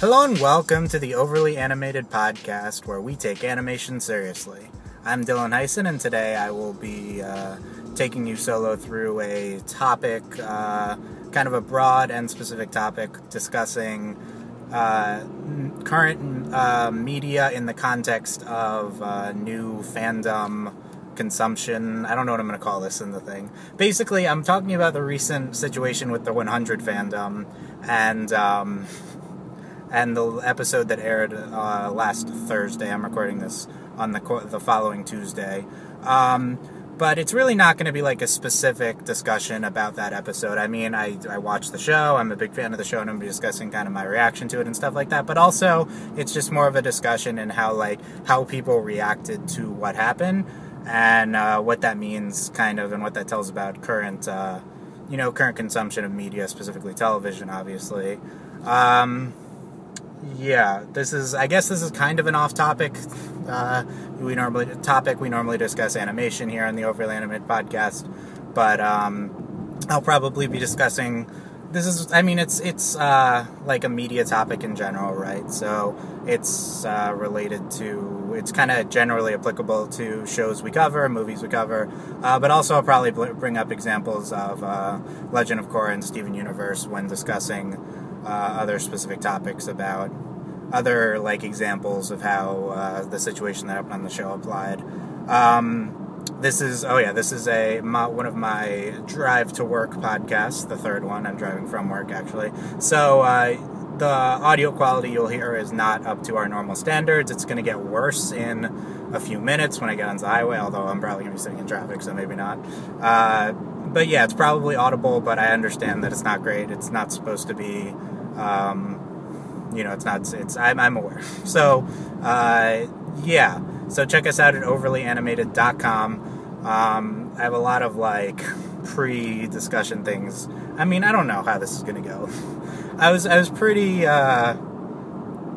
Hello and welcome to the Overly Animated Podcast, where we take animation seriously. I'm Dylan Hysen, and today I will be taking you solo through a topic, kind of a broad and specific topic, discussing current media in the context of new fandom consumption. I don't know what I'm going to call this in the thing. Basically, I'm talking about the recent situation with the 100 fandom and the episode that aired last Thursday. I'm recording this on the following Tuesday. But it's really not going to be like a specific discussion about that episode. I mean, I watched the show, I'm a big fan of the show, and I'm going to be discussing kind of my reaction to it and stuff like that. But also, it's just more of a discussion in how people reacted to what happened, and what that means, kind of, and what that tells about current consumption of media, specifically television, obviously. Yeah, I guess this is kind of an off-topic. We normally discuss animation here on the Overly Animated Podcast, but I'll probably be discussing. It's like a media topic in general, right? So it's related to. It's kind of generally applicable to shows we cover, movies we cover, but also I'll probably bring up examples of Legend of Korra and Steven Universe when discussing other specific topics about other examples of how the situation that happened on the show applied. This is one of my drive to work podcasts, the third one. I'm driving from work, actually. So the audio quality you'll hear is not up to our normal standards. It's going to get worse in a few minutes when I get onto the highway, although I'm probably going to be sitting in traffic, so maybe not. But yeah, it's probably audible, but I understand that it's not great. It's not supposed to be, I'm aware. So, yeah. So check us out at overlyanimated.com. I have a lot of, pre-discussion things. I mean, I don't know how this is going to go. I was pretty,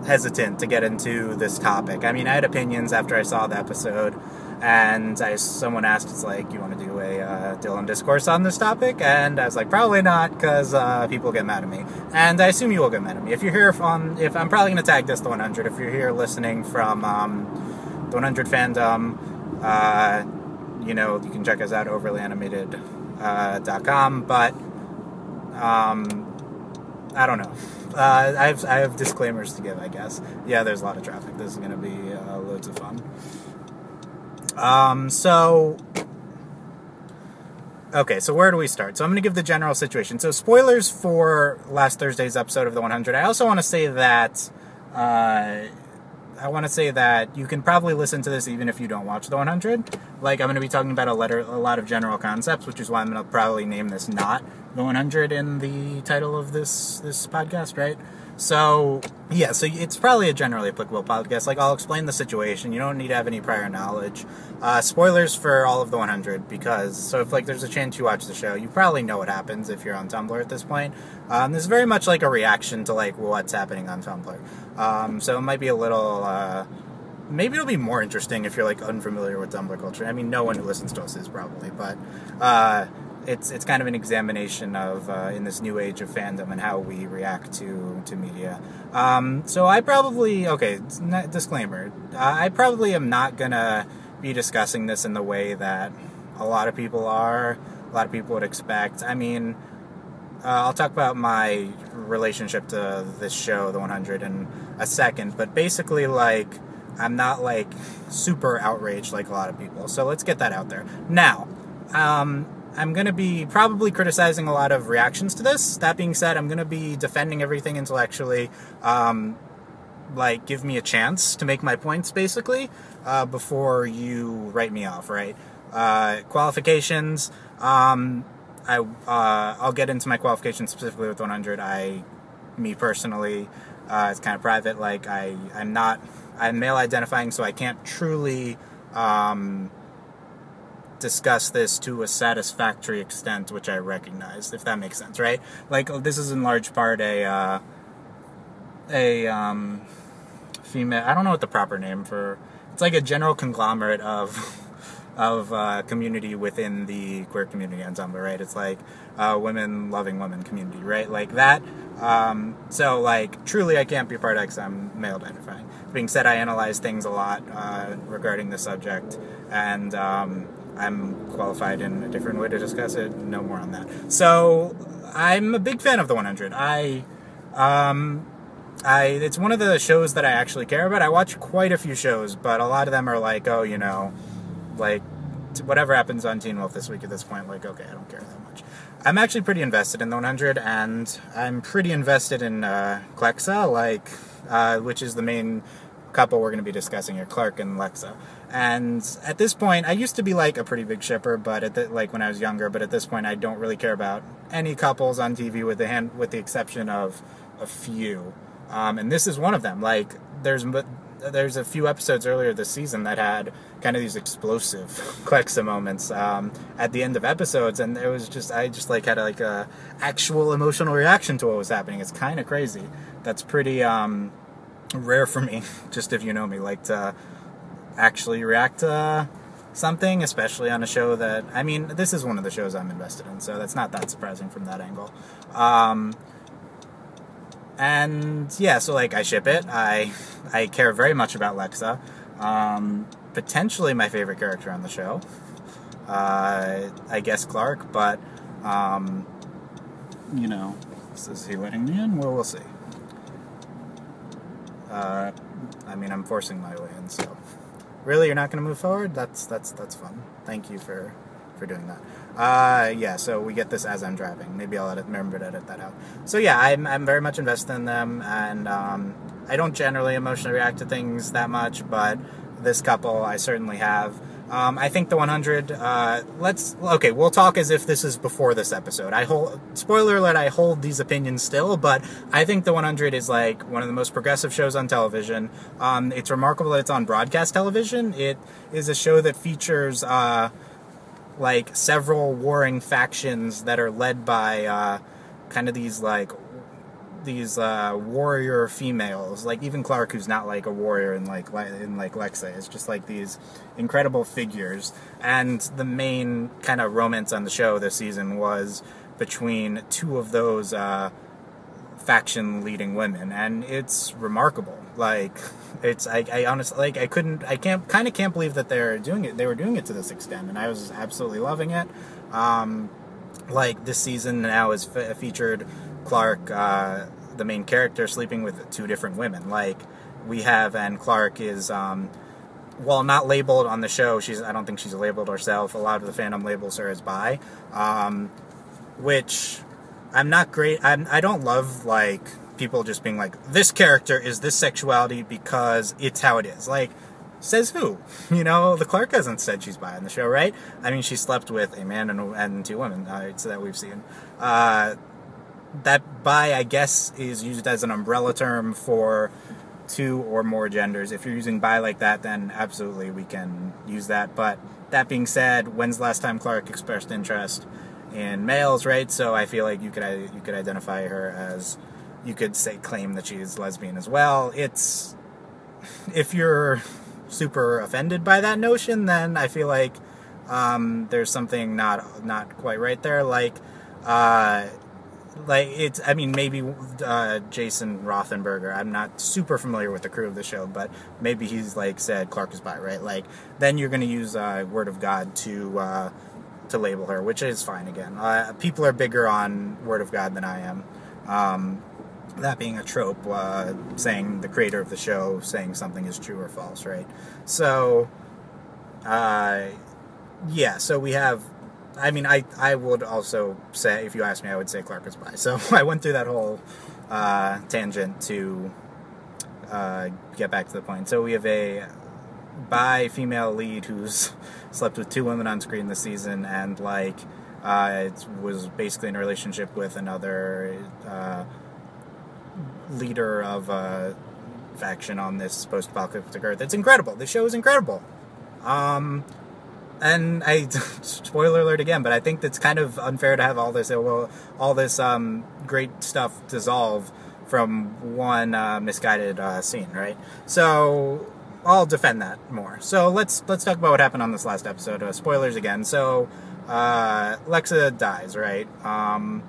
hesitant to get into this topic. I mean, I had opinions after I saw the episode, and someone asked, you want to do a Dylan Discourse on this topic? And I was like, probably not, because people get mad at me. And I assume you will get mad at me. If you're here if I'm probably going to tag this the 100, if you're here listening from the 100 fandom, you can check us out, overlyanimated.com, but I don't know. I have disclaimers to give, I guess. Yeah, there's a lot of traffic. This is going to be loads of fun. So where do we start? So I'm going to give the general situation. So spoilers for last Thursday's episode of the 100. I also want to say that you can probably listen to this even if you don't watch the 100. I'm going to be talking about a lot of general concepts, which is why I'm going to probably name this not the 100 in the title of this podcast, right? So, yeah, so it's probably a generally applicable podcast. I'll explain the situation. You don't need to have any prior knowledge. Spoilers for all of the 100, if there's a chance you watch the show, you probably know what happens if you're on Tumblr at this point. This is very much like a reaction to, what's happening on Tumblr. So it might be a little, maybe it'll be more interesting if you're, unfamiliar with Tumblr culture. I mean, no one who listens to us is probably, but, it's kind of an examination of in this new age of fandom and how we react to media. So I probably, disclaimer, I probably am not gonna be discussing this in the way that a lot of people would expect. I mean, I'll talk about my relationship to this show, the 100, in a second, but basically, I'm not, super outraged like a lot of people. So let's get that out there. Now, I'm going to be probably criticizing a lot of reactions to this. That being said, I'm going to be defending everything intellectually. Give me a chance to make my points, basically, before you write me off, right? Qualifications. I'll get into my qualifications specifically with 100. Me personally, it's kind of private. I'm male identifying, so I can't truly, discuss this to a satisfactory extent, which I recognize, if that makes sense, right? This is in large part a female, I don't know what the proper name for, it's a general conglomerate of community within the queer community ensemble, right? It's like women loving women community, right? Like that. So like truly I can't be part of because I'm male identifying. Being said, I analyze things a lot regarding the subject, and I'm qualified in a different way to discuss it. No more on that. So I'm a big fan of the 100. It's one of the shows that I actually care about. I watch quite a few shows, but a lot of them are like, oh, you know, like whatever happens on Teen Wolf this week at this point, like, okay, I don't care that much. I'm actually pretty invested in the 100, and I'm pretty invested in Clexa, like, which is the main couple we're going to be discussing here, Clark and Lexa. And at this point, I used to be like a pretty big shipper, but like when I was younger. But at this point, I don't really care about any couples on TV with the exception of a few. And this is one of them. Like there's a few episodes earlier this season that had kind of these explosive Clexa moments at the end of episodes, and it was just I just like had like a actual emotional reaction to what was happening. It's kind of crazy. That's pretty rare for me. Just if you know me, like to actually react to something, especially on a show that, I mean, this is one of the shows I'm invested in, so that's not that surprising from that angle. And yeah, so like I ship it. I care very much about Lexa. Potentially my favorite character on the show. I guess Clark, but you know, is he letting me in? Well, we'll see. I mean, I'm forcing my way in, so really, you're not going to move forward? That's fun. Thank you for doing that. Yeah, so we get this as I'm driving. Maybe I'll remember to edit that out. So yeah, I'm very much invested in them, and I don't generally emotionally react to things that much, but this couple I certainly have. I think the 100, we'll talk as if this is before this episode. Spoiler alert, I hold these opinions still, but I think the 100 is like one of the most progressive shows on television. It's remarkable that it's on broadcast television. It is a show that features, like several warring factions that are led by, kind of these warrior females, like even Clark, who's not like a warrior in like Lexa, is just like these incredible figures. And the main kind of romance on the show this season was between two of those faction leading women, and it's remarkable. Like I honestly, like I can't believe that they were doing it to this extent, and I was absolutely loving it. Like this season now is featured Clark, the main character, sleeping with two different women. Like and Clark is, while not labeled on the show, I don't think she's labeled herself. A lot of the fandom labels her as bi, which I'm not great. I don't love like people just being like, this character is this sexuality because it's how it is. Like, says who? You know, the Clark hasn't said she's bi on the show, right? I mean, she slept with a man and two women, so that we've seen. That bi, I guess, is used as an umbrella term for two or more genders. If you're using bi like that, then absolutely we can use that. But that being said, when's the last time Clark expressed interest in males, right? So I feel like you could identify her as, you could claim that she's lesbian as well. It's, if you're super offended by that notion, then I feel like there's something not quite right there. It's, I mean, maybe Jason Rothenberger, I'm not super familiar with the crew of the show, but maybe he's like said Clark is bi, right? Like, then you're going to use Word of God to label her, which is fine again. People are bigger on Word of God than I am. That being a trope, saying the creator of the show saying something is true or false, right? So, yeah, so we have, I mean, I would also say, if you ask me, I would say Clark is bi. So I went through that whole tangent to get back to the point. So we have a bi female lead who's slept with two women on screen this season, and like it was basically in a relationship with another leader of a faction on this post-apocalyptic Earth. It's incredible. The show is incredible. And spoiler alert again, but I think it's kind of unfair to have all this great stuff dissolve from one misguided scene, right? So I'll defend that more. So let's talk about what happened on this last episode. Spoilers again. So Lexa dies, right? I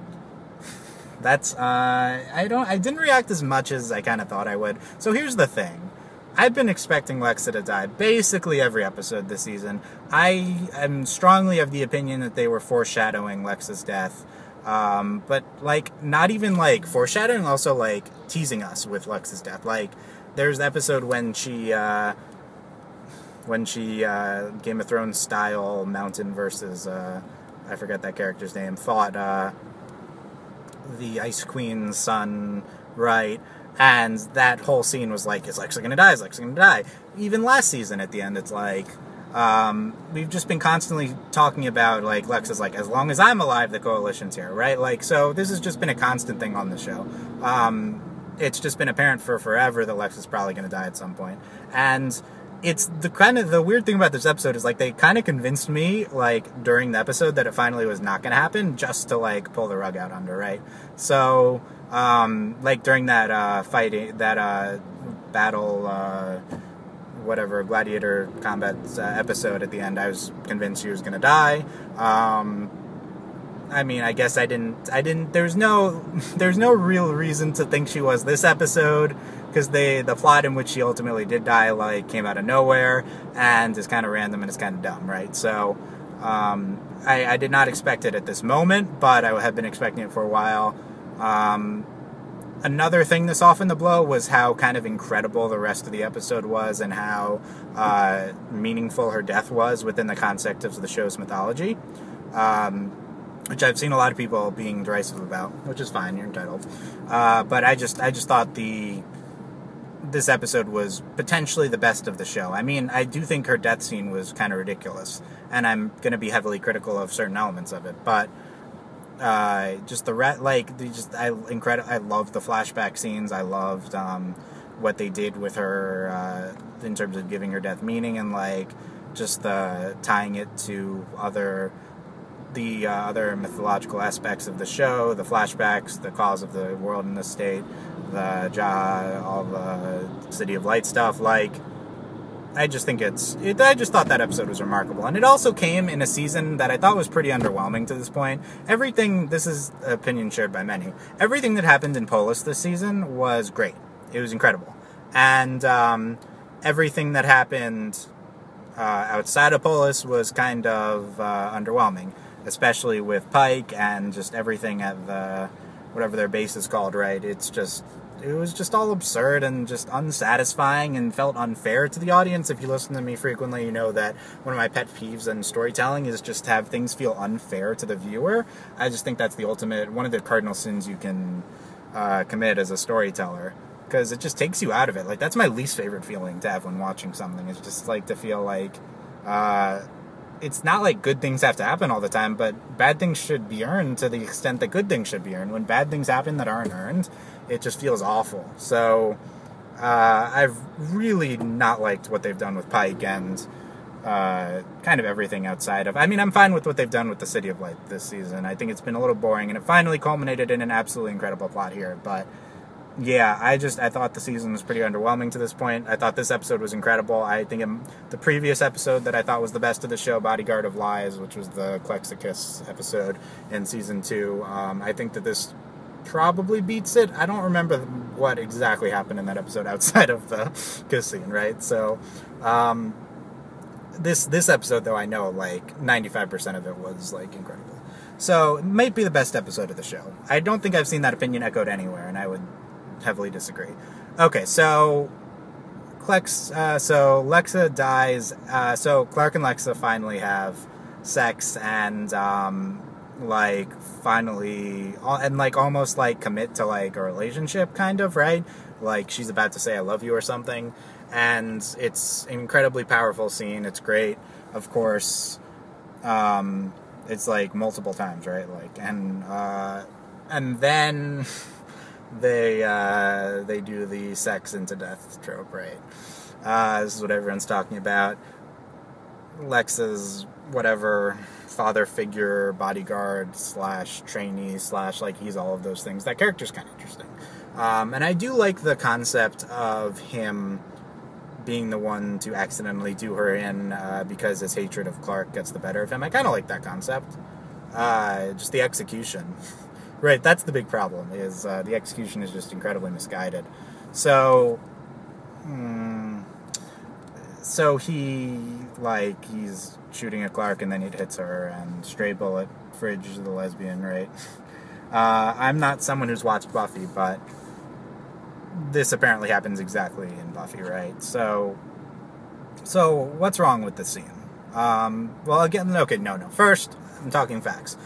didn't react as much as I kind of thought I would. So here's the thing. I've been expecting Lexa to die basically every episode this season. I am strongly of the opinion that they were foreshadowing Lexa's death. But, like, not even, like, foreshadowing, also, like, teasing us with Lexa's death. Like, there's the episode when she Game of Thrones style Mountain versus, I forget that character's name, fought, the Ice Queen's son, right? And that whole scene was like, is Lexa gonna die? Is Lexa gonna die? Even last season at the end, it's like, we've just been constantly talking about, like, Lexa's like, as long as I'm alive, the Coalition's here, right? Like, so this has just been a constant thing on the show. It's just been apparent for forever that Lexa's probably gonna die at some point. And it's the weird thing about this episode is, like, they kind of convinced me, like, during the episode that it finally was not gonna happen, just to, like, pull the rug out under, right? So, like, during that, fighting, that, battle, whatever, gladiator combat episode at the end, I was convinced she was gonna die. I mean, I guess I didn't, there's no real reason to think she was this episode, because the plot in which she ultimately did die, like, came out of nowhere, and is kind of random and it's kind of dumb, right? So, I did not expect it at this moment, but I have been expecting it for a while. Another thing that softened the blow was how kind of incredible the rest of the episode was, and how meaningful her death was within the context of the show's mythology, which I've seen a lot of people being derisive about, which is fine, you're entitled. But I just thought this episode was potentially the best of the show. I mean, I do think her death scene was kind of ridiculous, and I'm going to be heavily critical of certain elements of it, but just the I loved the flashback scenes. I loved what they did with her in terms of giving her death meaning, and, like, just tying it to other mythological aspects of the show, the flashbacks, the cause of the world in this state, all the City of Light stuff. Like, I just thought that episode was remarkable. And it also came in a season that I thought was pretty underwhelming to this point. This is an opinion shared by many, everything that happened in Polis this season was great. It was incredible. And everything that happened outside of Polis was kind of underwhelming, especially with Pike and just everything at whatever their base is called, right? It was just all absurd and just unsatisfying and felt unfair to the audience. If you listen to me frequently, you know that one of my pet peeves in storytelling is just to have things feel unfair to the viewer. I just think that's one of the cardinal sins you can commit as a storyteller, because it just takes you out of it. Like, that's my least favorite feeling to have when watching something. It's just, like, to feel like it's not like good things have to happen all the time, but bad things should be earned to the extent that good things should be earned. When bad things happen that aren't earned, it just feels awful. So I've really not liked what they've done with Pike and kind of everything outside of... I mean, I'm fine with what they've done with the City of Light this season. I think it's been a little boring, and it finally culminated in an absolutely incredible plot here, but... yeah, I thought the season was pretty underwhelming to this point. I thought this episode was incredible. I think the previous episode that I thought was the best of the show, Bodyguard of Lies, which was the Klexikis episode in season 2, I think that this probably beats it. I don't remember what exactly happened in that episode outside of the kiss scene, right? So, this episode, though, I know, like, 95% of it was, like, incredible. So, it might be the best episode of the show. I don't think I've seen that opinion echoed anywhere, and I would heavily disagree. Okay, so Lexa dies. So Clark and Lexa finally have sex, and finally, and almost commit to a relationship, kind of, right? Like, she's about to say "I love you" or something, and it's an incredibly powerful scene. It's great, of course. It's multiple times, right? And then they do the sex into death trope, right? This is what everyone's talking about. Lexa's whatever father figure, bodyguard / trainee / he's all of those things. That character's kind of interesting. And I do like the concept of him being the one to accidentally do her in because his hatred of Clark gets the better of him. I kind of like that concept. Just the execution. Right, that's the big problem, is the execution is just incredibly misguided. So he's shooting at Clark and then it hits her, and stray bullet, Fridge the lesbian, right? I'm not someone who's watched Buffy, but this apparently happens exactly in Buffy, right? So what's wrong with this scene? Well, again, okay, no. First, I'm talking facts.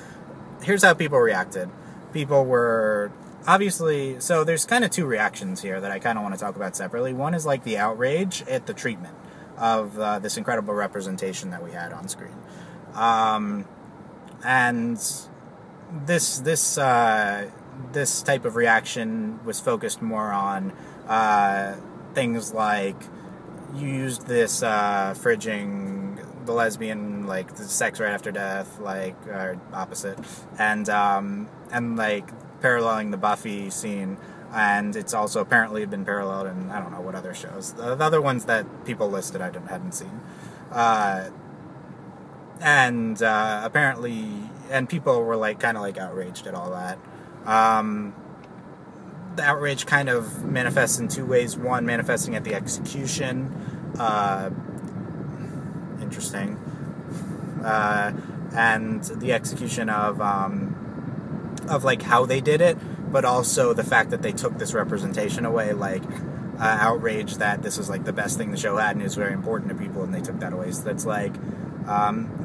Here's how people reacted. People were obviously, so there's kind of two reactions here that I kind of want to talk about separately. One is like the outrage at the treatment of this incredible representation that we had on screen. And this type of reaction was focused more on things like, you used this fridging the lesbian, like the sex right after death, like opposite, and like paralleling the Buffy scene, and it's also apparently been paralleled in I don't know what other shows. The other ones that people listed I hadn't seen, and apparently, and people were like kind of like outraged at all that. The outrage kind of manifests in two ways. One, manifesting at the execution. Interesting. And the execution of like how they did it, but also the fact that they took this representation away, like outrage that this was like the best thing the show had and it was very important to people, and they took that away. So that's like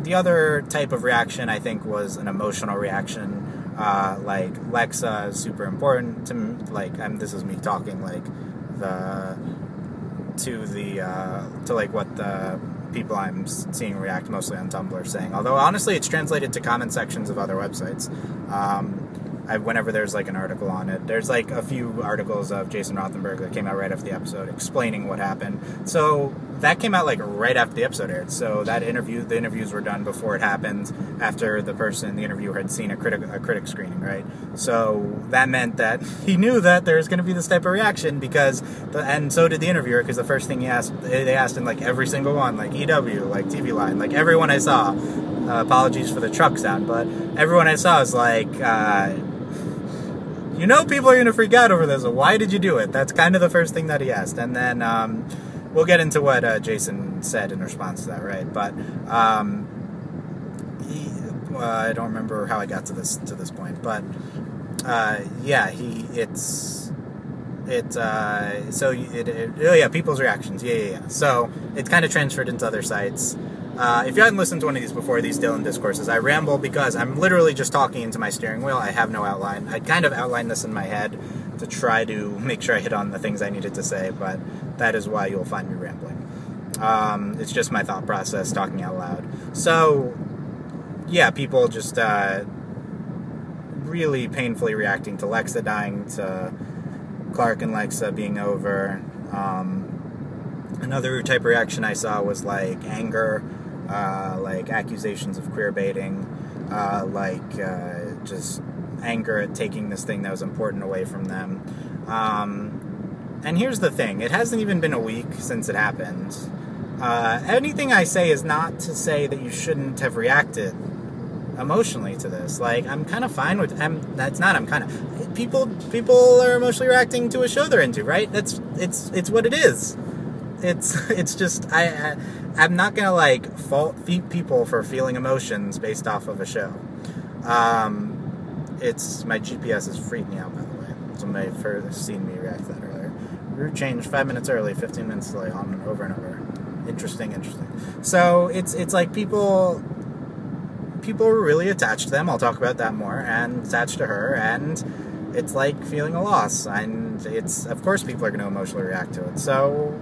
the other type of reaction, I think, was an emotional reaction. Like Lexa is super important to me, like, and this is me talking like to like what the people I'm seeing react mostly on Tumblr saying. Although honestly, it's translated to comment sections of other websites. Whenever there's like an article on it, there's like a few articles of Jason Rothenberg that came out right after the episode explaining what happened. So that came out like right after the episode aired. So the interviews were done before it happened, after the interviewer had seen a critic screening, right? So that meant that he knew that there's going to be this type of reaction, and so did the interviewer, because the first thing they asked in like every single one, like EW, like TV Line, like everyone I saw, apologies for the truck sound, but everyone I saw is like, people are going to freak out over this. Why did you do it? That's kind of the first thing that he asked. And then we'll get into what Jason said in response to that, right? But I don't remember how I got to this point. But people's reactions. Yeah. So it kind of transferred into other sites. If you haven't listened to one of these before, these Dylan discourses, I ramble because I'm literally just talking into my steering wheel. I have no outline. I kind of outlined this in my head to try to make sure I hit on the things I needed to say, but that is why you'll find me rambling. It's just my thought process talking out loud. So, yeah, people just really painfully reacting to Lexa dying, to Clark and Lexa being over. Another type of reaction I saw was like anger, like accusations of queer baiting, just anger at taking this thing that was important away from them. And here's the thing, it hasn't even been a week since it happened. Anything I say is not to say that you shouldn't have reacted emotionally to this. Like, I'm kind of fine with, people are emotionally reacting to a show they're into, right? It's what it is. It's just, I'm not gonna like fault people for feeling emotions based off of a show. My GPS is freaking me out, by the way. Somebody first seen me react to that earlier. Route change 5 minutes early, 15 minutes late, on and over and over. Interesting. So it's like people were really attached to them. I'll talk about that more, and attached to her, and it's like feeling a loss, and it's, of course people are going to emotionally react to it. So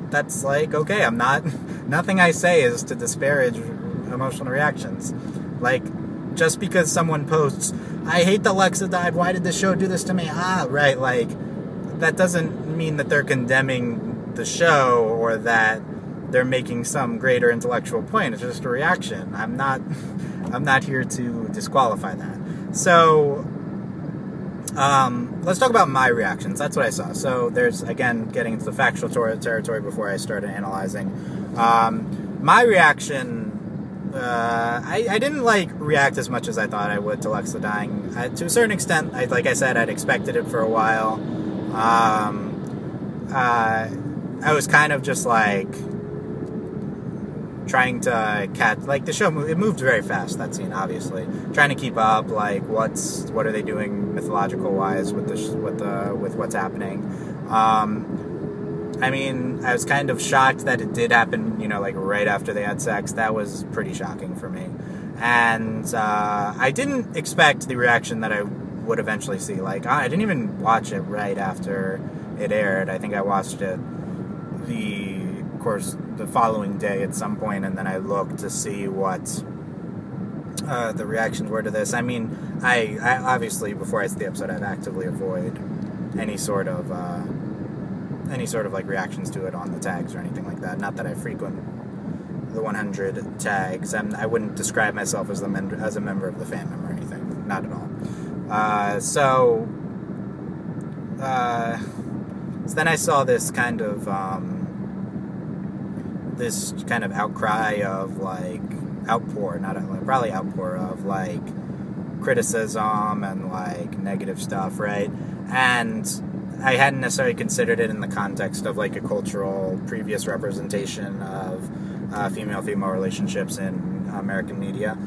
that's like, okay, nothing I say is to disparage emotional reactions. Like, just because someone posts, I hate that Lexa died, why did this show do this to me? Right, like, that doesn't mean that they're condemning the show or that they're making some greater intellectual point. It's just a reaction. I'm not here to disqualify that. So, Let's talk about my reactions. That's what I saw. So there's, again, getting into the factual territory before I started analyzing. My reaction, I didn't, react as much as I thought I would to Lexa dying. To a certain extent, like I said, I'd expected it for a while. I was kind of just, trying to catch, the show, it moved very fast, that scene, obviously. Trying to keep up, what are they doing mythological-wise with what's happening. I was kind of shocked that it did happen, right after they had sex. That was pretty shocking for me. And, I didn't expect the reaction that I would eventually see. I didn't even watch it right after it aired. I think I watched it the following day at some point, and then I looked to see what the reactions were to this. I obviously, before I see the episode, I'd actively avoid any sort of reactions to it on the tags or anything like that. Not that I frequent the 100 tags, and I wouldn't describe myself as a member of the fandom or anything. Not at all. So then I saw this kind of outcry of outpour of criticism and negative stuff, right? And I hadn't necessarily considered it in the context of a cultural previous representation of female-female relationships in American media.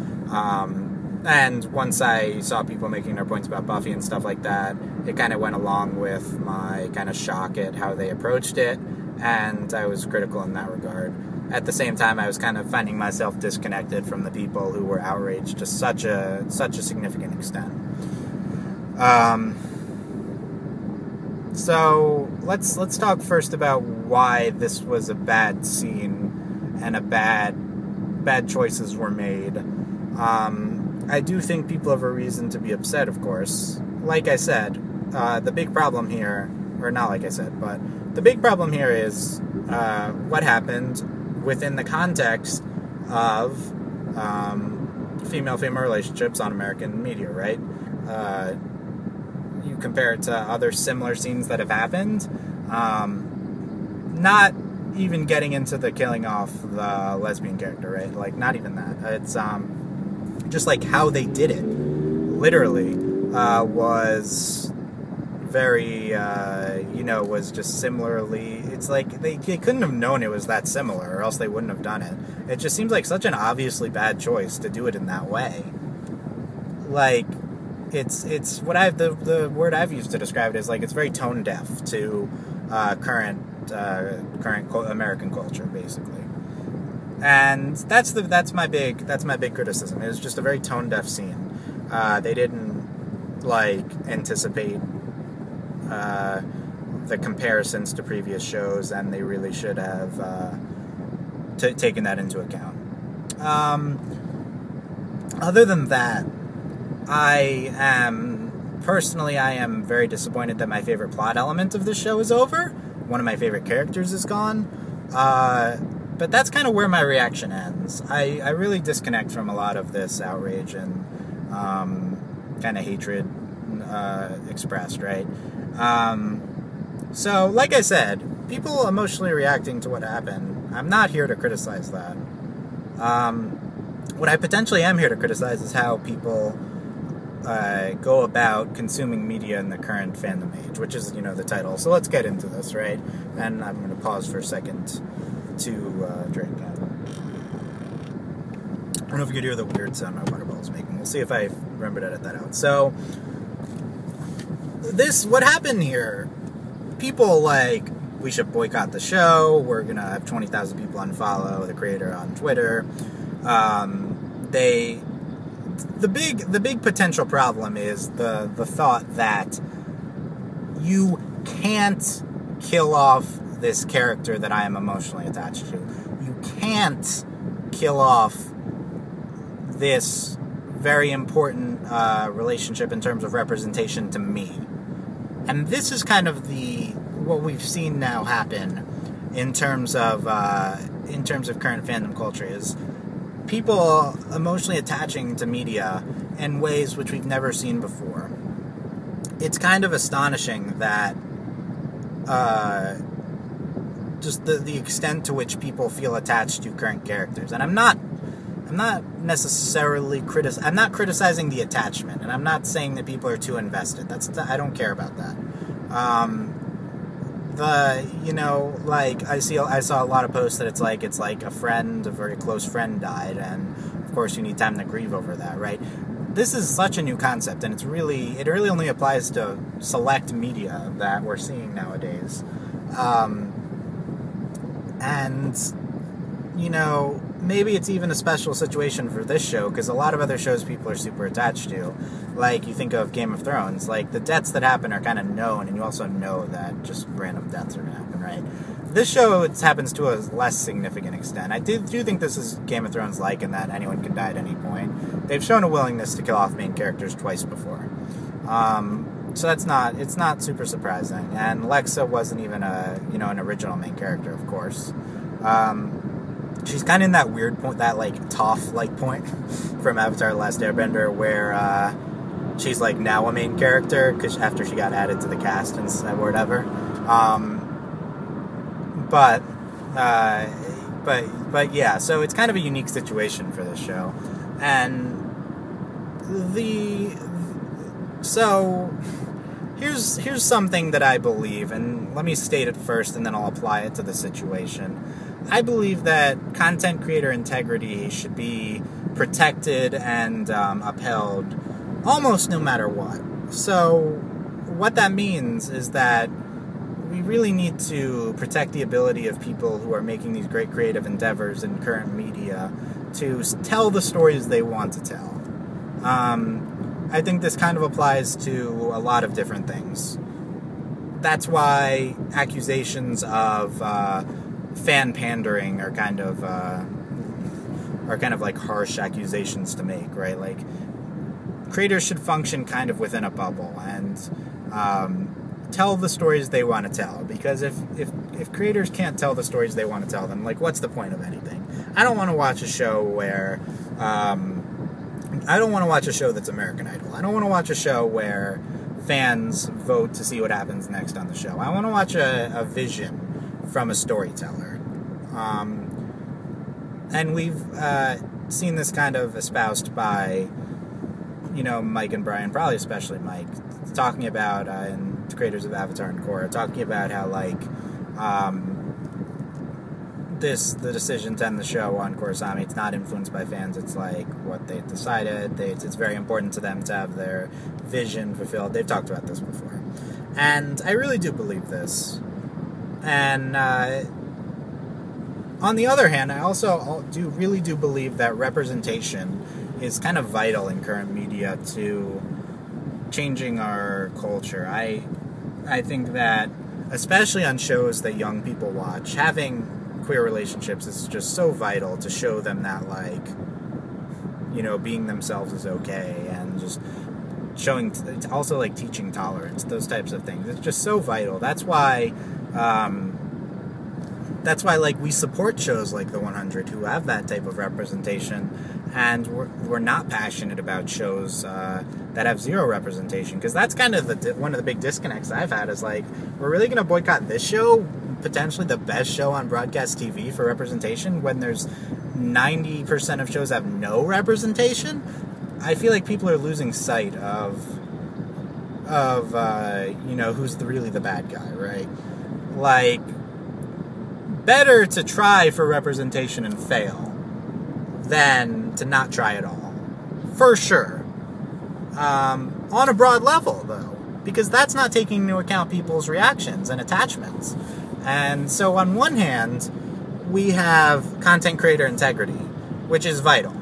And once I saw people making their points about Buffy and stuff like that, it kind of went along with my kind of shock at how they approached it, and I was critical in that regard. At the same time, I was kind of finding myself disconnected from the people who were outraged to such a significant extent. So let's talk first about why this was a bad scene and bad choices were made. I do think people have a reason to be upset, of course. Like I said, the big problem here, or not like I said, but the big problem here is what happened within the context of female-female relationships on American media, right? You compare it to other similar scenes that have happened, not even getting into the killing off the lesbian character, right? Not even that. It's just how they did it, literally, was very, was just similarly, it's they couldn't have known it was that similar, or else they wouldn't have done it. It just seems like such an obviously bad choice to do it in that way. It's what the word I've used to describe it is it's very tone deaf to current American culture, basically. And that's my big criticism. It was just a very tone deaf scene. They didn't anticipate the comparisons to previous shows, and they really should have taken that into account. Other than that, I am very disappointed that my favorite plot element of this show is over. One of my favorite characters is gone. But that's kind of where my reaction ends. I really disconnect from a lot of this outrage and kind of hatred expressed, right? So, like I said, people emotionally reacting to what happened, I'm not here to criticize that. What I potentially am here to criticize is how people go about consuming media in the current fandom age, which is, the title. So let's get into this, right? And I'm going to pause for a second to drink. I don't know if you could hear the weird sound my water bottle is making. We'll see if I remember to edit that out. So, what happened here, people we should boycott the show, we're going to have 20,000 people unfollow the creator on Twitter. The big potential problem is the thought that you can't kill off this character that I am emotionally attached to. You can't kill off this very important relationship in terms of representation to me. And this is kind of what we've seen now happen in terms of current fandom culture is people emotionally attaching to media in ways which we've never seen before. it's kind of astonishing that just the extent to which people feel attached to current characters. And I'm not necessarily I'm not criticizing the attachment, and I'm not saying that people are too invested. I don't care about that. I saw a lot of posts that it's like a very close friend died, and of course you need time to grieve over that, right? This is such a new concept, and it really only applies to select media that we're seeing nowadays. Maybe it's even a special situation for this show, because a lot of other shows people are super attached to. Like, you think of Game of Thrones, like, the deaths that happen are kind of known, and you also know that just random deaths are going to happen, right? This show, it happens to a less significant extent. I do think this is Game of Thrones-like, in that anyone can die at any point. They've shown a willingness to kill off main characters twice before. So it's not super surprising. And Lexa wasn't even an original main character, of course. She's kind of in that weird point, that, like, Toph-like point from Avatar: The Last Airbender, where she's, like, now a main character, because after she got added to the cast and whatever. But yeah, so it's kind of a unique situation for this show. And here's something that I believe, and let me state it first and then I'll apply it to the situation. I believe that content creator integrity should be protected and upheld almost no matter what. So what that means is that we really need to protect the ability of people who are making these great creative endeavors in current media to tell the stories they want to tell. I think this kind of applies to a lot of different things. That's why accusations of fan pandering are kind of like harsh accusations to make, right? Like, creators should function kind of within a bubble and tell the stories they want to tell, because if creators can't tell the stories they want to tell them, like, what's the point of anything? I don't want to watch a show where I don't want to watch a show that's American Idol. I don't want to watch a show where fans vote to see what happens next on the show. I want to watch a vision from a storyteller. And we've seen this kind of espoused by, Mike and Brian, probably especially Mike, talking about, and the creators of Avatar and Korra, talking about how, like, the decision to end the show on Korrasami, it's not influenced by fans, it's like what they decided. It's very important to them to have their vision fulfilled. They've talked about this before. And I really do believe this. And on the other hand, I also really do believe that representation is kind of vital in current media to changing our culture. I think that, especially on shows that young people watch, having queer relationships is just so vital to show them that, like, being themselves is okay, and just showing, also, like, teaching tolerance, those types of things. It's just so vital. That's why, like, we support shows like The 100 who have that type of representation, and we're not passionate about shows that have zero representation, because that's kind of one of the big disconnects I've had, is, like, we're really going to boycott this show, potentially the best show on broadcast TV for representation, when there's 90% of shows have no representation. I feel like people are losing sight of who's really the bad guy, right? Like, better to try for representation and fail than to not try at all, for sure. On a broad level, though, because that's not taking into account people's reactions and attachments. And so on one hand, we have content creator integrity, which is vital.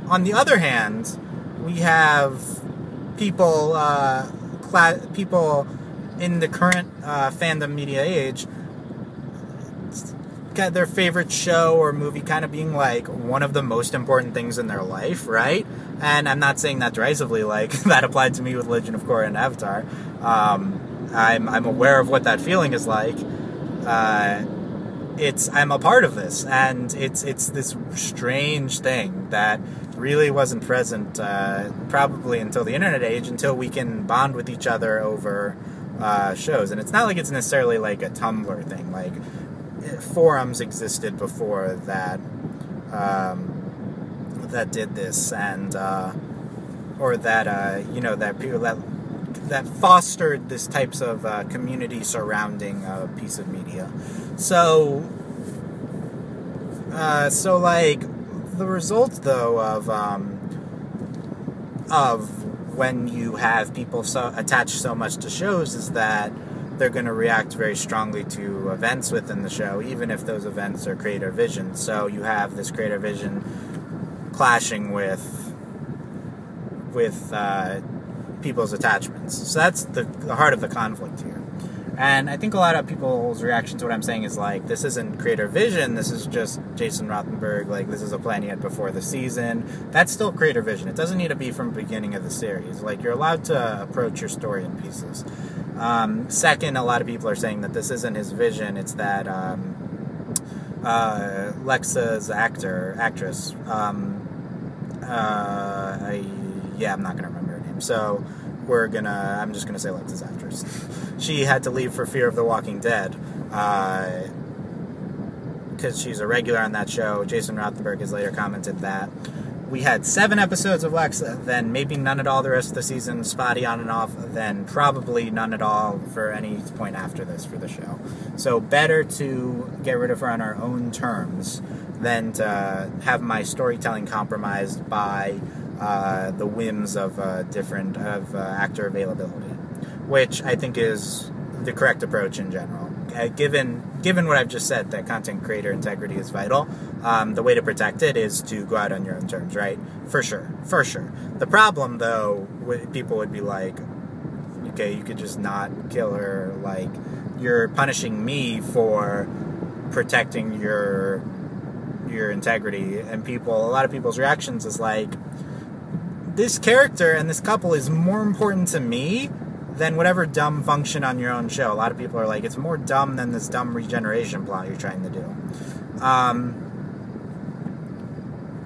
On the other hand, we have people in the current fandom media age, got their favorite show or movie kind of being, like, one of the most important things in their life, right? And I'm not saying that derisively, like, that applied to me with Legend of Korra and Avatar. I'm aware of what that feeling is like. I'm a part of this, and it's this strange thing that really wasn't present probably until the internet age, until we can bond with each other over shows. And it's not like it's necessarily like a Tumblr thing. Like, forums existed before that that did this, and or that you know, that people that fostered this types of community surrounding a piece of media. So like, the result though of when you have people so attached so much to shows is that they're going to react very strongly to events within the show, even if those events are creator vision. So you have this creator vision clashing with people's attachments. So that's the heart of the conflict here. And I think a lot of people's reaction to what I'm saying is like, this isn't creator vision, this is just Jason Rothenberg, like, this is a plan he had before the season. That's still creator vision. It doesn't need to be from the beginning of the series. Like, you're allowed to approach your story in pieces. Second, a lot of people are saying that this isn't his vision, it's that Lexa's actress, I'm not gonna remember her name, so I'm just gonna say Lexa's actress. She had to leave for fear of The Walking Dead, because she's a regular on that show. Jason Rothenberg has later commented that we had 7 episodes of Lexa, then maybe none at all the rest of the season, spotty on and off, then probably none at all for any point after this for the show. So better to get rid of her on our own terms than to have my storytelling compromised by the whims of actor availability, which I think is the correct approach in general. Given what I've just said, that content creator integrity is vital, the way to protect it is to go out on your own terms, right? For sure. The problem, though, people would be like, okay, you could just not kill her, like, you're punishing me for protecting your integrity. And a lot of people's reactions is like, this character and this couple is more important to me than whatever dumb function on your own show. A lot of people are like, it's more dumb than this dumb regeneration plot you're trying to do.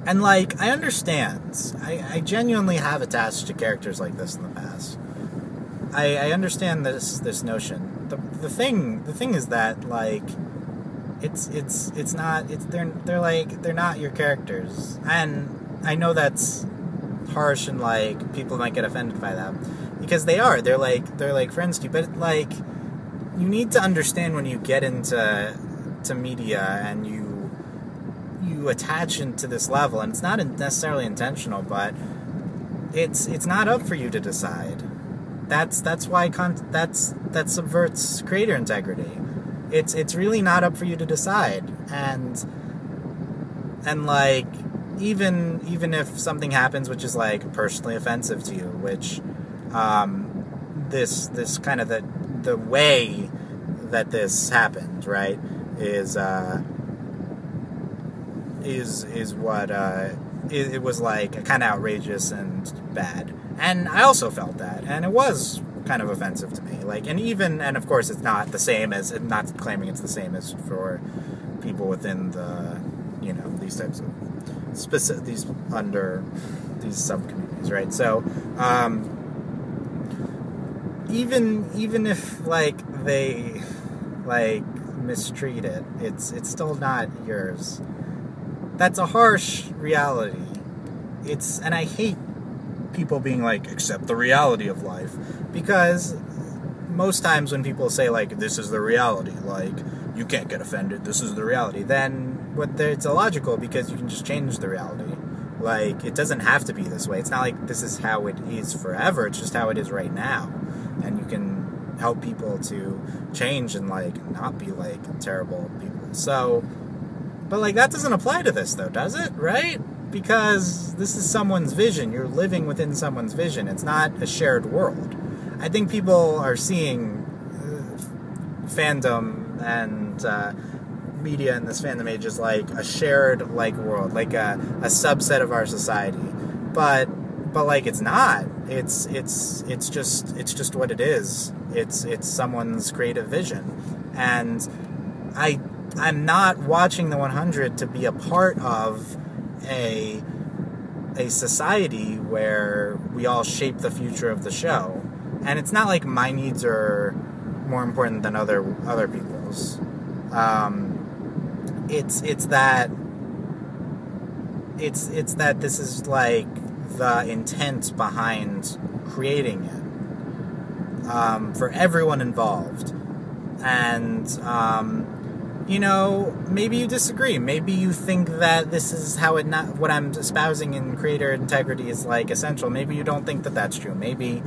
And, like, I understand. I genuinely have attached to characters like this in the past. I understand this notion. The thing is that, like, they're not your characters. And I know that's harsh, and, like, people might get offended by that. Because they're like friends to you, but, like, you need to understand when you get into media and you attach into this level, and it's not necessarily intentional, but it's not up for you to decide. That's why that subverts creator integrity. It's really not up for you to decide, and like, even if something happens which is, like, personally offensive to you, which this kind of the way that this happened, right, is what it was, like, kind of outrageous and bad. And I also felt that, and it was kind of offensive to me. Like, and of course it's not the same as, not claiming it's the same as for people within the, you know, these types of these sub-communities, right? So, even if, like, they, like, mistreat it, it's still not yours. That's a harsh reality. And I hate people being like, accept the reality of life, because most times when people say, like, this is the reality, like, you can't get offended, this is the reality, then it's illogical, because you can just change the reality. Like, it doesn't have to be this way. It's not like this is how it is forever, it's just how it is right now. And you can help people to change and, like, not be, like, terrible people. So, but, like, that doesn't apply to this, though, does it? Right? Because this is someone's vision. You're living within someone's vision. It's not a shared world. I think people are seeing fandom and media in this fandom age as, like, a shared, like, world, like a subset of our society. But like, it's not. It's just what it is. It's someone's creative vision. And I'm not watching the 100 to be a part of a a society where we all shape the future of the show. And it's not like my needs are more important than other people's. It's that this is like the intent behind creating it, for everyone involved. And maybe you disagree. Maybe you think that this is how what I'm espousing in creator integrity is like essential. Maybe you don't think that that's true. Maybe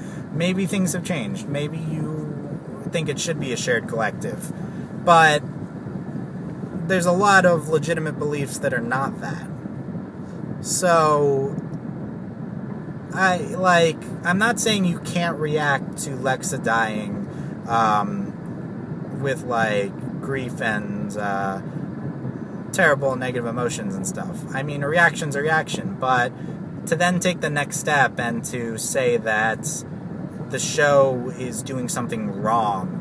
things have changed. Maybe you think it should be a shared collective. But there's a lot of legitimate beliefs that are not that. So I'm not saying you can't react to Lexa dying with grief and terrible negative emotions and stuff. I mean, a reaction's a reaction, but to then take the next step and to say that the show is doing something wrong,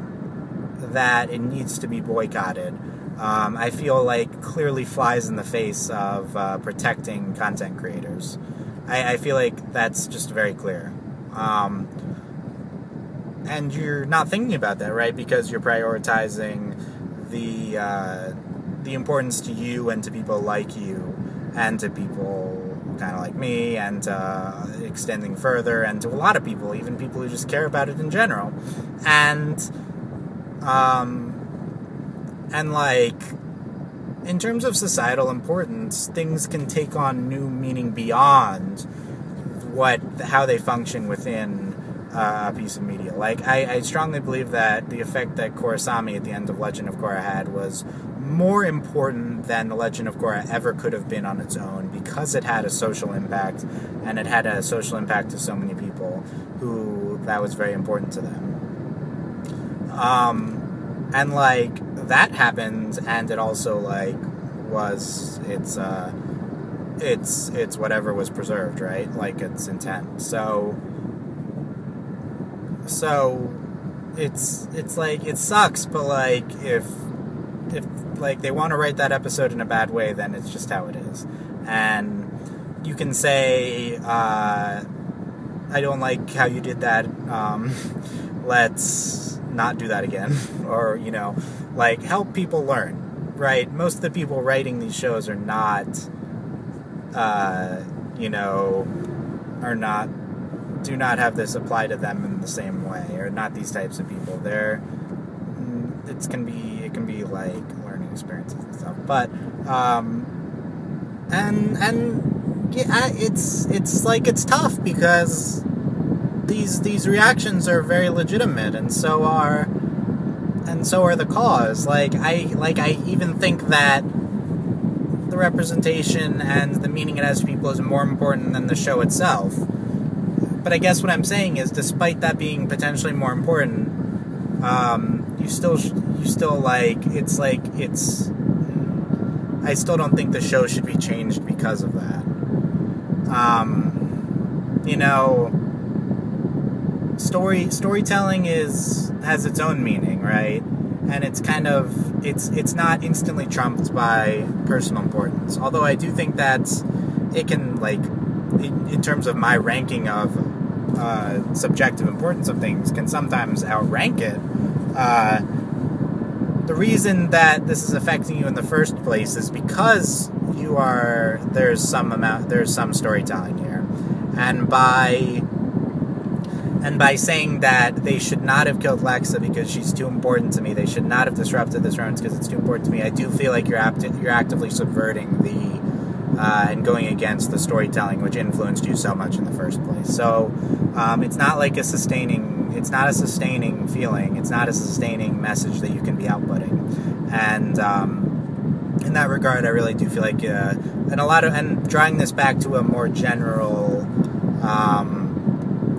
that it needs to be boycotted, I feel like clearly flies in the face of protecting content creators. I feel like that's just very clear. And you're not thinking about that, right? Because you're prioritizing the importance to you and to people like you and to people kind of like me and extending further and to a lot of people, even people who just care about it in general. And in terms of societal importance, things can take on new meaning beyond how they function within a piece of media. I strongly believe that the effect that Korrasami at the end of Legend of Korra had was more important than the Legend of Korra ever could have been on its own, because it had a social impact, and it had a social impact to so many people who that was very important to them. And that happened, and it also it's whatever was preserved, right? Its intent. So it's it sucks, but if they want to write that episode in a bad way, then it's just how it is. And you can say, I don't like how you did that, let's not do that again, or help people learn, right? Most of the people writing these shows are not do not have this apply to them in the same way, or not these types of people. It can be learning experiences and stuff, but it's tough because these reactions are very legitimate, and so are the cause. I even think that the representation and the meaning it has to people is more important than the show itself. But I guess what I'm saying is, despite that being potentially more important, I still don't think the show should be changed because of that. Storytelling has its own meaning, right? And it's it's not instantly trumped by personal importance. Although I do think that it can, in terms of my ranking of subjective importance of things, can sometimes outrank it. The reason that this is affecting you in the first place is because there's some storytelling here, and by saying that they should not have killed Lexa because she's too important to me, they should not have disrupted the thrones because it's too important to me, I do feel like you're actively subverting and going against the storytelling which influenced you so much in the first place. So it's not a sustaining feeling, it's not a sustaining message that you can be outputting. And in that regard, I really do feel like and drawing this back to a more general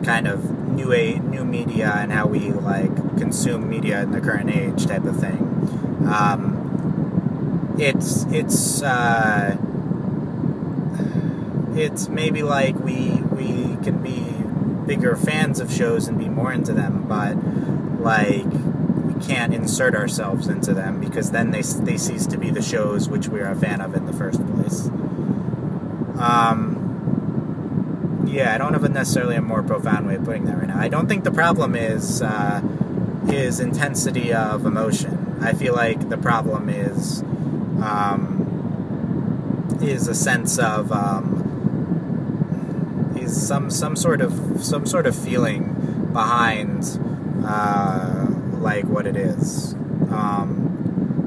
kind of new media and how we consume media in the current age type of thing. It's maybe we can be bigger fans of shows and be more into them, but we can't insert ourselves into them, because then they cease to be the shows which we are a fan of in the first place. Yeah, I don't have necessarily a more profound way of putting that right now. I don't think the problem is intensity of emotion. I feel like the problem is a sense of is some sort of feeling behind like what it is.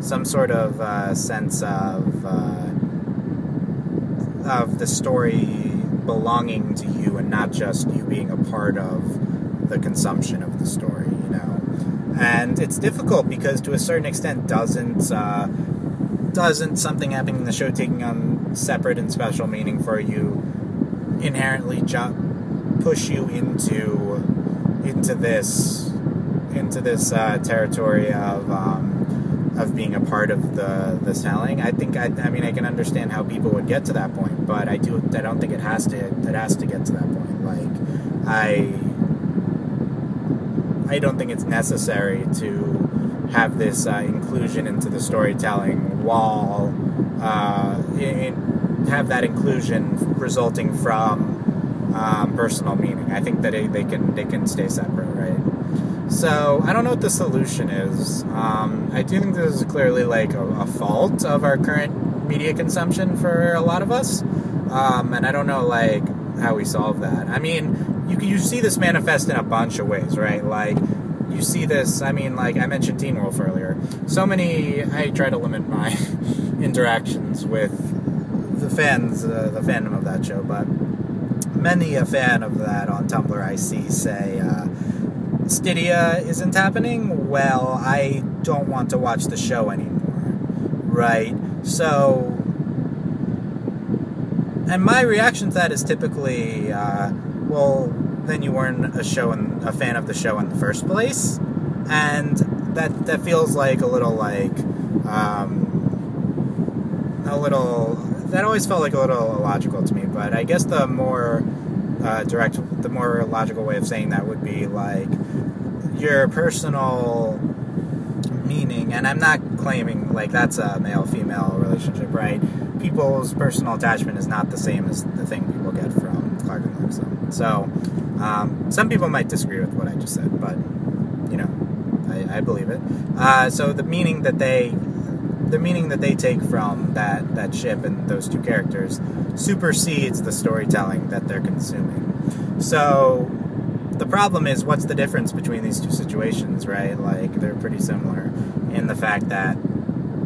Some sort of sense of the story belonging to you and not just you being a part of the consumption of the story, you know. And it's difficult because to a certain extent doesn't something happening in the show taking on separate and special meaning for you inherently push you into this territory of being a part of the telling. I mean I can understand how people would get to that point, but I don't think it has to get to that point. Like I don't think it's necessary to have this inclusion into the storytelling while have that inclusion resulting from personal meaning. I think that they can stay separate, right? So I don't know what the solution is. I do think this is clearly like a fault of our current media consumption for a lot of us, and I don't know like how we solve that. I mean, you see this manifest in a bunch of ways, right? Like you see this. I mean, like I mentioned Teen Wolf earlier. I try to limit my interactions with the fandom of that show, but many a fan of that on Tumblr I see say, Stydia isn't happening, well, I don't want to watch the show anymore, right? So, and my reaction to that is typically, well, then you weren't a fan of the show in the first place, and that feels like that always felt like a little illogical to me, but I guess the more logical way of saying that would be like your personal meaning, and I'm not claiming like that's a male-female relationship, right? People's personal attachment is not the same as the thing people get from Clark and Lexa. So, some people might disagree with what I just said, but, you know, I believe it. So the meaning that they take from that ship and those two characters supersedes the storytelling that they're consuming. So the problem is, what's the difference between these two situations, right? Like, they're pretty similar in the fact that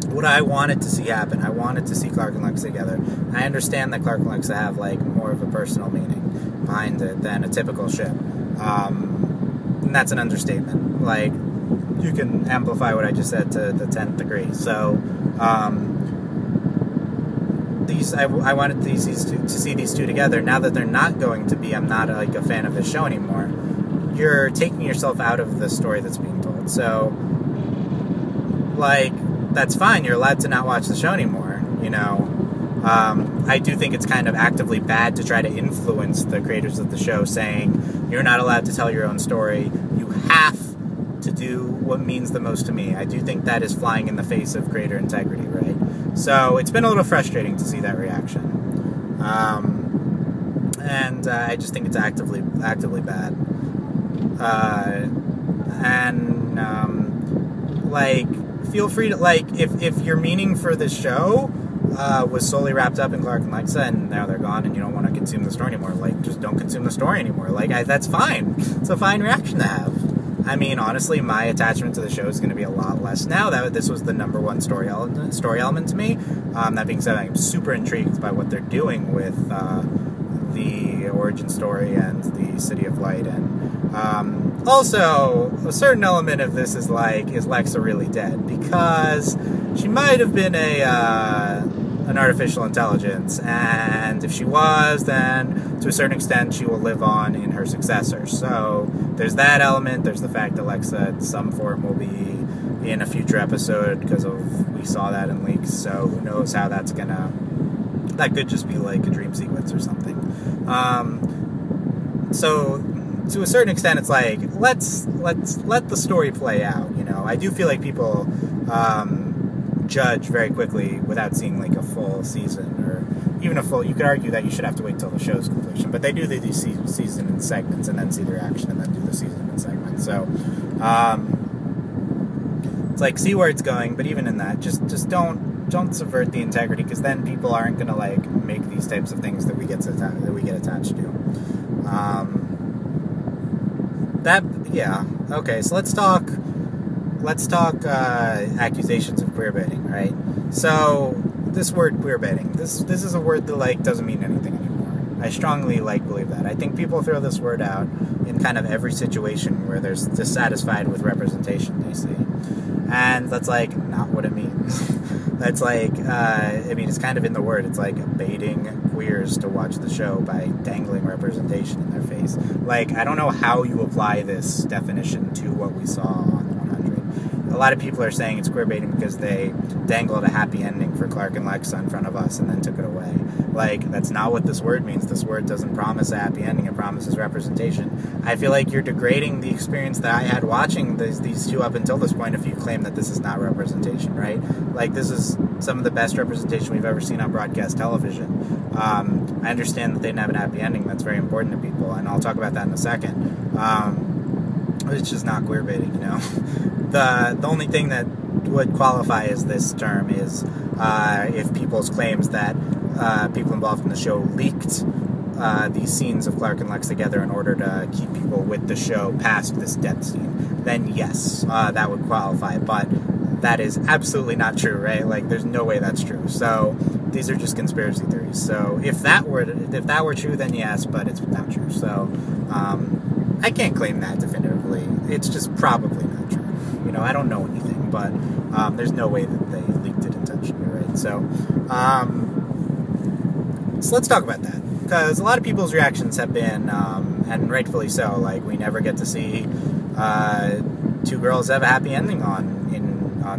what I wanted to see happen, I wanted to see Clark and Lexa together. I understand that Clark and Lexa have, like, more of a personal meaning behind it than a typical ship. And that's an understatement. Like, you can amplify what I just said to the 10th degree. So, I wanted to see these two together. Now that they're not going to be, I'm not like a fan of this show anymore. You're taking yourself out of the story that's being told. So, like, that's fine. You're allowed to not watch the show anymore, you know. I do think it's kind of actively bad to try to influence the creators of the show, saying, you're not allowed to tell your own story. You have to do what means the most to me. I do think that is flying in the face of creator integrity, right? So it's been a little frustrating to see that reaction. And I just think it's actively bad. Like, feel free to, like, if your meaning for this show was solely wrapped up in Clark and Lexa, and now they're gone and you don't want to consume the story anymore, like, just don't consume the story anymore. Like, that's fine. It's a fine reaction to have. I mean, honestly, my attachment to the show is going to be a lot less now that this was the number one story element to me. That being said, I'm super intrigued by what they're doing with the origin story and the City of Light, and also a certain element of this is Lexa really dead? Because she might have been an artificial intelligence, and if she was, then to a certain extent she will live on in her successor. So there's that element. There's the fact that Lexa in some form will be in a future episode because we saw that in leaks, so who knows how that could just be like a dream sequence or something. So to a certain extent it's like, let's let the story play out, you know. I do feel like people judge very quickly without seeing like a full season or even a full, you could argue that you should have to wait till the show's completion, but they do these season in segments and then see the reaction and then do the season in segments. So, it's like, see where it's going, but even in that, just don't subvert the integrity, because then people aren't going to like make these types of things that we get attached to. Yeah, okay, so let's talk accusations of queerbaiting, right? So this word queerbaiting, this is a word that like doesn't mean anything anymore. I strongly believe that. I think people throw this word out in kind of every situation where they're dissatisfied with representation they see, and that's like not what it means. That's like, it's kind of in the word. It's like baiting queers to watch the show by dangling representation in their face. Like, I don't know how you apply this definition to what we saw on the 100. A lot of people are saying it's queerbaiting because they dangled a happy ending for Clark and Lexa in front of us and then took it away. Like, that's not what this word means. This word doesn't promise a happy ending. It promises representation. I feel like you're degrading the experience that I had watching these two up until this point if you claim that this is not representation, right? Like, this is some of the best representation we've ever seen on broadcast television. I understand that they didn't have a happy ending. That's very important to people, and I'll talk about that in a second. It's just not queerbaiting, you know? The only thing that would qualify as this term is if people's claims that people involved in the show leaked these scenes of Clark and Lex together in order to keep people with the show past this death scene, then yes, that would qualify, but that is absolutely not true, right? Like, there's no way that's true. So these are just conspiracy theories. So if that were true, then yes, but it's not true. So I can't claim that definitively. It's just probably not true. You know, I don't know anything, but there's no way that they leaked it intentionally, right? So let's talk about that, because a lot of people's reactions have been, and rightfully so, like, we never get to see two girls have a happy ending on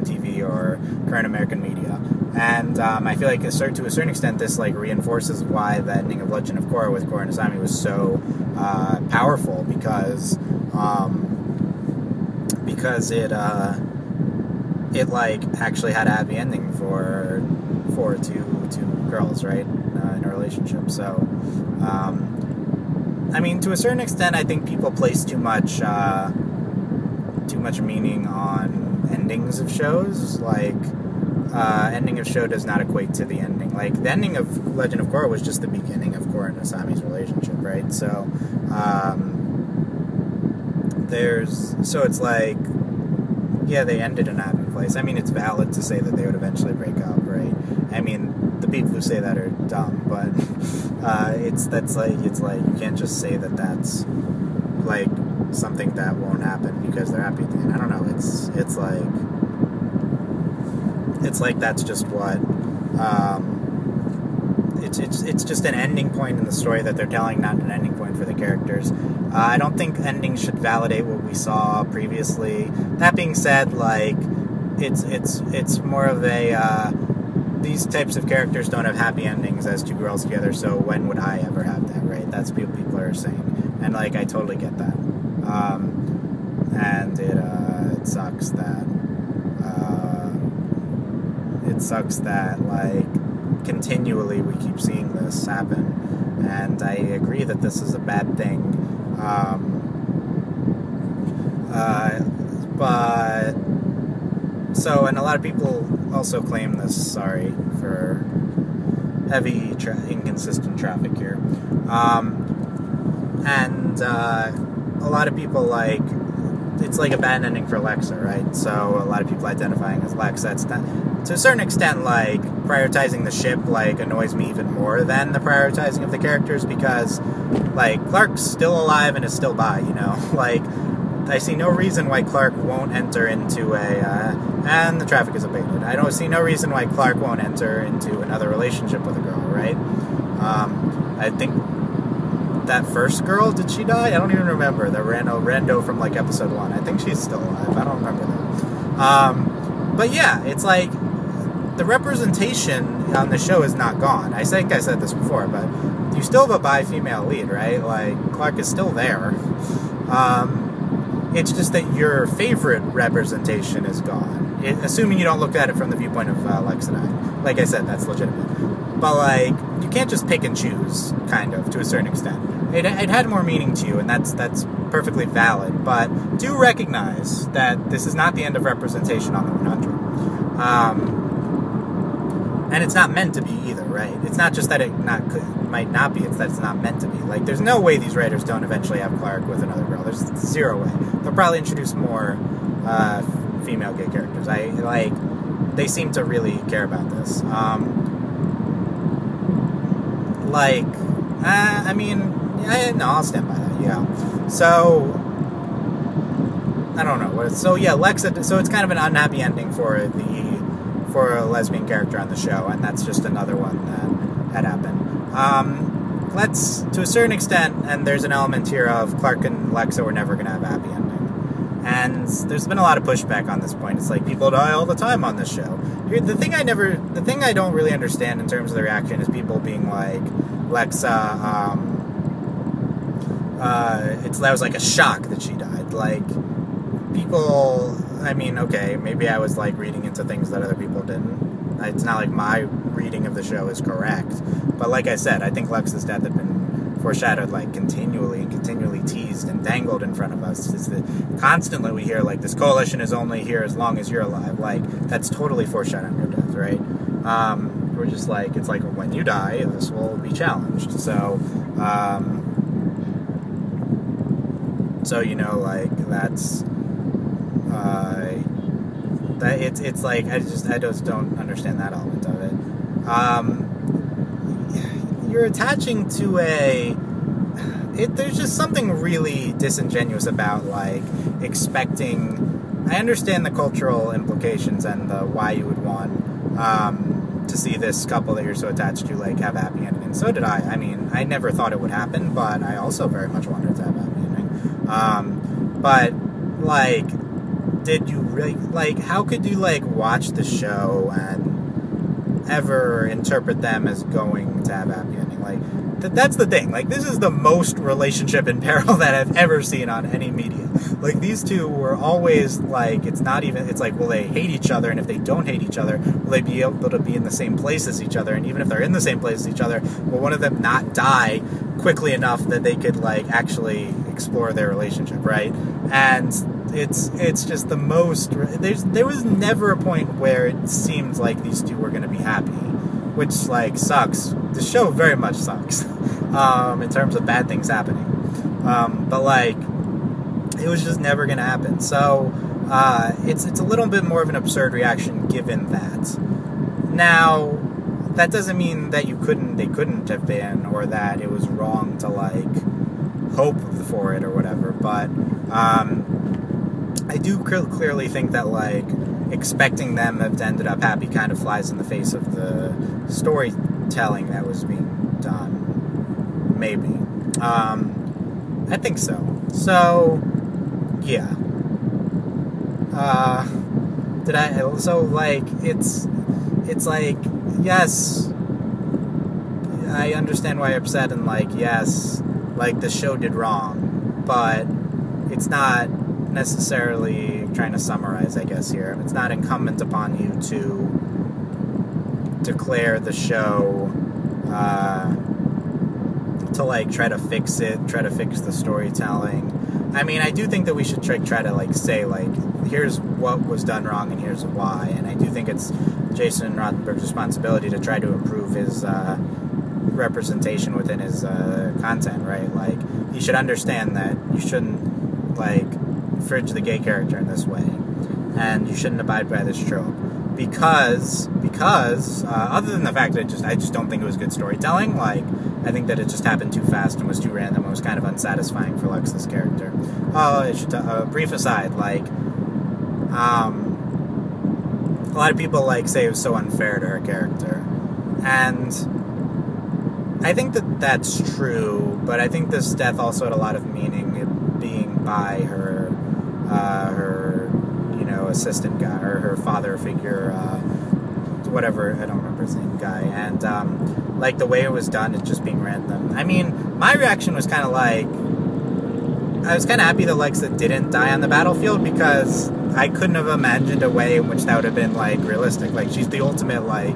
TV or current American media, and I feel like to a certain extent this like reinforces why the ending of Legend of Korra with Korra and Asami was so powerful, because it like actually had a happy ending for two girls, right, in a relationship. So to a certain extent, I think people place too much meaning on endings of shows. Like, ending of show does not equate to the ending. Like, the ending of Legend of Korra was just the beginning of Korra and Asami's relationship, right? So, so it's like, yeah, they ended in a happy place. I mean, it's valid to say that they would eventually break up, right? I mean, the people who say that are dumb, but it's like you can't just say that that's like something that won't happen because they're happy at the end. I don't know. It's like that's just what. It's just an ending point in the story that they're telling, not an ending point for the characters. I don't think endings should validate what we saw previously. That being said, like, it's more of a these types of characters don't have happy endings as two girls together, so when would I ever have that, right? That's what people are saying, and like, I totally get that. And it sucks that like continually we keep seeing this happen, and I agree that this is a bad thing. But so, and a lot of people also claim this. Sorry for heavy inconsistent traffic here. And a lot of people, like, it's like a bad ending for Lexa, right? So a lot of people identifying as Lexa, it's to a certain extent, like, prioritizing the ship, like, annoys me even more than the prioritizing of the characters, because, like, Clark's still alive and is still by, you know? Like, I see no reason why Clark won't enter into and the traffic is abated. I don't see no reason why Clark won't enter into another relationship with a girl, right? I think that first girl, did she die? I don't even remember. The Rando from, like, episode 1. I think she's still alive. I don't remember that. But yeah, it's like, the representation on the show is not gone. I think I said this before, but you still have a bi-female lead, right? Like, Clark is still there. It's just that your favorite representation is gone. Assuming you don't look at it from the viewpoint of Lex and I. Like I said, that's legitimate. but, like, you can't just pick and choose, kind of, to a certain extent. It had more meaning to you, and that's perfectly valid, but do recognize that this is not the end of representation on the 100. And it's not meant to be either, right? It's not just that it might not be, it's that it's not meant to be. Like, there's no way these writers don't eventually have Clark with another girl. There's zero way. They'll probably introduce more female gay characters. They seem to really care about this. I'll stand by that, yeah. So, I don't know. So, yeah, Lexa, so it's kind of an unhappy ending for a lesbian character on the show, and that's just another one that had happened. To a certain extent, and there's an element here of Clark and Lexa were never going to have a happy ending. And there's been a lot of pushback on this point. It's like, people die all the time on this show. The thing I don't really understand in terms of the reaction is people being like, Lexa, that was like a shock that she died. Like, people, okay, maybe I was like reading into things that other people didn't. It's not like my reading of the show is correct. But like I said, I think Lexa's death had been foreshadowed like continually teased and dangled in front of us. Constantly we hear like, this coalition is only here as long as you're alive. Like, that's totally foreshadowing your death, right? We're just like, it's like, when you die, this will be challenged. So like, that's it's like, I just don't understand that element of it. You're attaching to there's just something really disingenuous about, like, expecting. I understand the cultural implications and why you would want to see this couple that you're so attached to, like, have a happy ending, and so did I. I never thought it would happen, but I also very much wanted to have a happy ending. But, like, did you really, like, how could you, like, watch the show and ever interpret them as going to have a happy ending? Like, that's the thing. Like, this is the most relationship in peril that I've ever seen on any media. Like, these two were always, like, it's like, will they hate each other? And if they don't hate each other, will they be able to be in the same place as each other? And even if they're in the same place as each other, will one of them not die quickly enough that they could, like, actually explore their relationship, right? And it's just the most. There was never a point where it seemed like these two were going to be happy, which, like, sucks. The show very much sucks in terms of bad things happening. But, like, it was just never going to happen. So it's a little bit more of an absurd reaction given that. Now, that doesn't mean that they couldn't have been, or that it was wrong to, like, hope for it or whatever. But I do clearly think that, like, expecting them to have ended up happy kind of flies in the face of the storytelling that was being done. Maybe. I think so. So, yeah. It's like, yes, I understand why you're upset, and, like, yes, like, the show did wrong, but it's not necessarily, trying to summarize, I guess, here, it's not incumbent upon you to declare the show, to, like, try to fix the storytelling. I do think that we should try to, like, say, like, here's what was done wrong and here's why, and I do think it's Jason Rothenberg's responsibility to try to improve his representation within his content, right? Like, you should understand that you shouldn't, like, fridge the gay character in this way, and you shouldn't abide by this trope, because other than the fact that I just don't think it was good storytelling. Like, I think that it just happened too fast and was too random and was kind of unsatisfying for Lexa's character. A brief aside, like, a lot of people, like, say it was so unfair to her character, and I think that that's true, but I think this death also had a lot of meaning, it being by her assistant guy, or her father figure, whatever, I don't remember his name, guy, and, like, the way it was done, it's just being random. My reaction was kind of like, I was kind of happy that Lexa didn't die on the battlefield, because I couldn't have imagined a way in which that would have been, like, realistic. Like, she's the ultimate, like,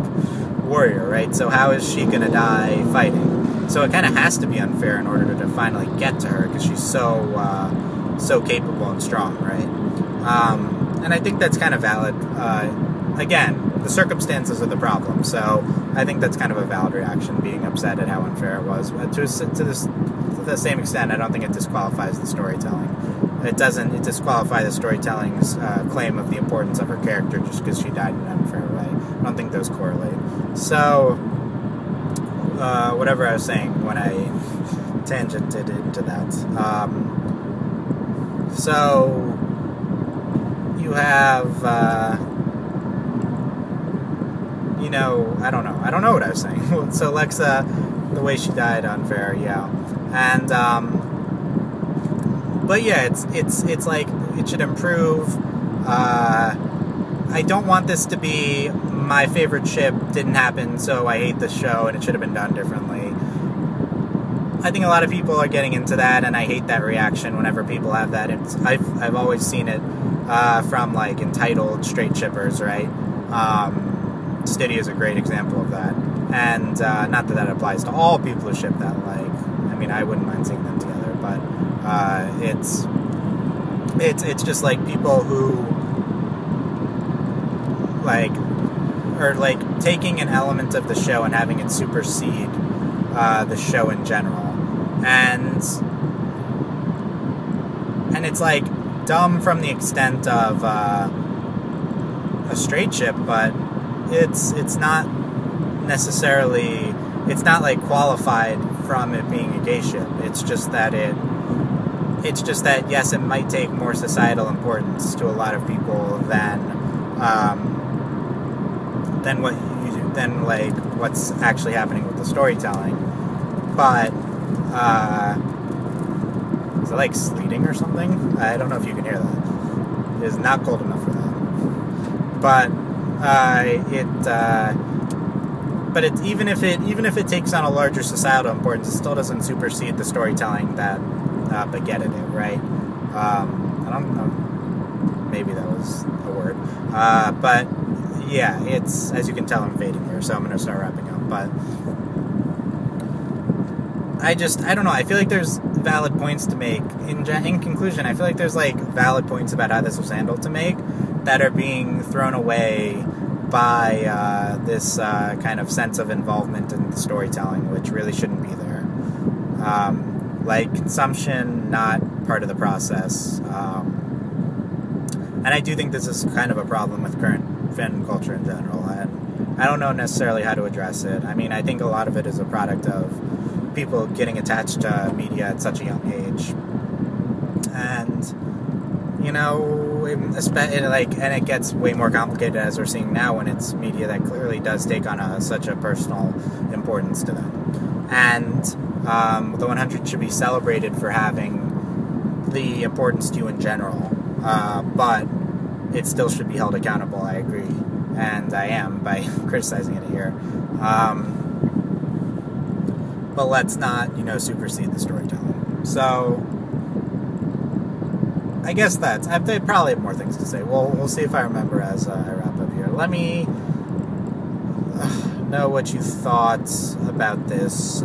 warrior, right? So how is she gonna die fighting? So it kind of has to be unfair in order to finally get to her, because she's so capable and strong, right? And I think that's kind of valid. Again, the circumstances are the problem, so I think that's kind of a valid reaction, being upset at how unfair it was. To the same extent, I don't think it disqualifies the storytelling. It doesn't disqualify the storytelling's claim of the importance of her character just because she died in an unfair way. I don't think those correlate. So, whatever I was saying when I tangented into that. So, you have, I don't know what I was saying. So Lexa, the way she died unfair, yeah. And, but yeah, it's like, it should improve. I don't want this to be my favorite ship didn't happen, so I hate this show and it should have been done differently. I think a lot of people are getting into that, and I hate that reaction whenever people have that. I've always seen it from like entitled straight shippers, right? Stiddy is a great example of that, and not that applies to all people who ship that. Like, I mean, I wouldn't mind seeing them together, but it's just like people who like are like taking an element of the show and having it supersede the show in general, and it's like dumb from the extent of a straight ship, but it's not necessarily, it's not like qualified from it being a gay ship. It's just that yes, it might take more societal importance to a lot of people than like what's actually happening with the storytelling. But is it like sleeting or something? I don't know if you can hear that. It is not cold enough for that. But it's even if it takes on a larger societal importance, it still doesn't supersede the storytelling that begetted it, right? I don't know. Maybe that was a word. But yeah, it's, as you can tell, I'm fading here, so I'm going to start wrapping up. But I don't know. I feel like there's valid points to make. In conclusion, I feel like there's like valid points about how this was handled to make that are being thrown away by this kind of sense of involvement in the storytelling, which really shouldn't be there. Like consumption, not part of the process. And I do think this is kind of a problem with current fan culture in general, and I don't know necessarily how to address it. I mean, I think a lot of it is a product of people getting attached to media at such a young age, and and it gets way more complicated as we're seeing now when it's media that clearly does take on such a personal importance to them. And the 100 should be celebrated for having the importance to you in general, but it still should be held accountable. I agree, and I am by criticizing it here. But let's not, supersede the storytelling. So I guess I probably have more things to say. We'll see if I remember as I wrap up here. Let me know what you thought about this.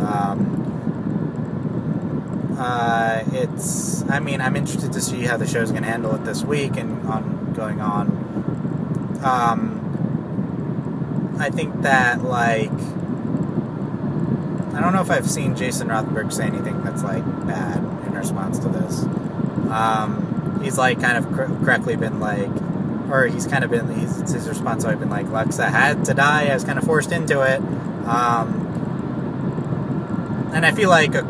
I'm interested to see how the show's going to handle it this week and going on. I think that, like, I don't know if I've seen Jason Rothenberg say anything that's, like, bad in response to this. He's, like, kind of correctly been, like, or he's kind of been, his response has been, like, Lexa had to die, I was kind of forced into it. And I feel like a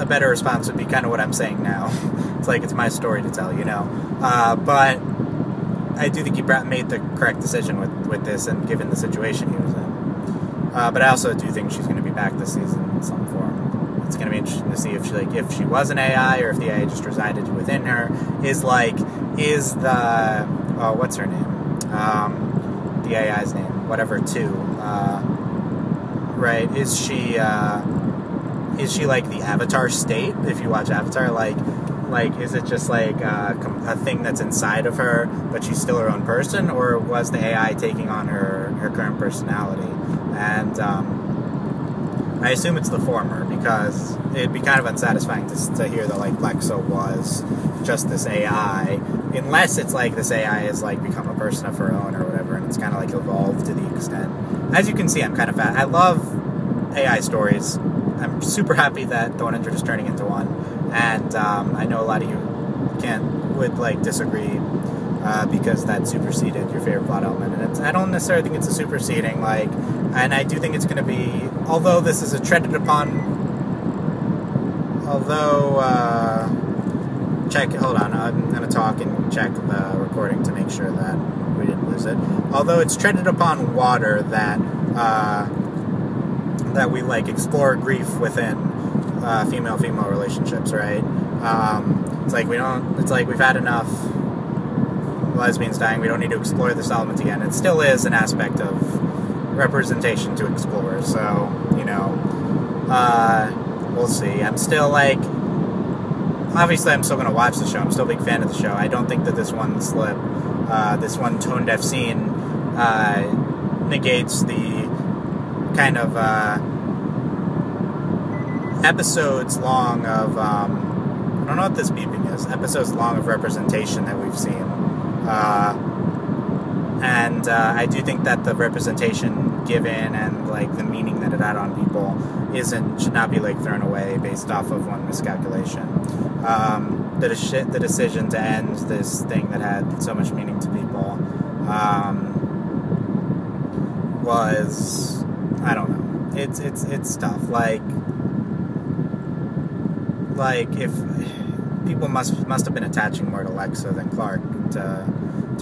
better response would be kind of what I'm saying now. It's like, it's my story to tell, but I do think he made the correct decision with this, and given the situation he was in. But I also do think she's going to be back this season in some form. It's going to be interesting to see if she was an AI, or if the AI just resided within her. Is the what's her name? The AI's name, whatever 2. Right? Is she like the Avatar state? If you watch Avatar, like is it just like a thing that's inside of her, but she's still her own person, or was the AI taking on her current personality? And I assume it's the former, because it'd be kind of unsatisfying to hear that, like, Lexa was just this AI, unless it's like this AI has, like, become a person of her own or whatever, and it's kind of, like, evolved to the extent. As you can see, I'm kind of I love AI stories. I'm super happy that the 100 is turning into one, and I know a lot of you would like disagree because that superseded your favorite plot element, and I don't necessarily think it's a superseding, like, and I do think it's going to be, although this is a treaded upon, hold on, I'm going to talk and check the recording to make sure that we didn't lose it, although it's treaded upon water that we, like, explore grief within female-female relationships, right? It's like we've had enough lesbians dying, we don't need to explore this element again. It still is an aspect of representation to explore, so, you know, we'll see. I'm still, like, obviously I'm still going to watch the show, I'm still a big fan of the show. I don't think that this one tone-deaf scene negates the kind of episodes long of I don't know what this beeping is. Episodes long of representation that we've seen, and I do think that the representation given and, like, the meaning that it had on people should not be, like, thrown away based off of one miscalculation. The decision to end this thing that had so much meaning to people was, I don't know. It's tough. Like if people must have been attaching more to Lexa than Clark to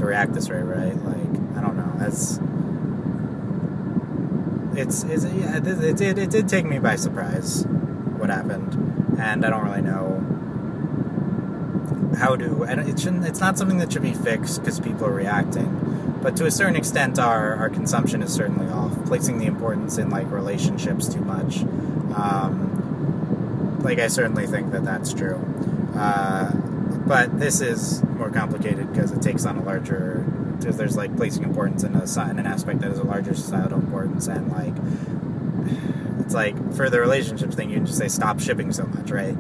react this way, right? Like, I don't know. It did take me by surprise what happened, and I don't really know how to. It's not something that should be fixed because people are reacting. But to a certain extent, our consumption is certainly off, placing the importance in, like, relationships too much. Like, I certainly think that that's true. But this is more complicated because it takes on because there's, like, placing importance in an aspect that is a larger societal importance, and, like, it's like, for the relationships thing, you can just say, stop shipping so much, right?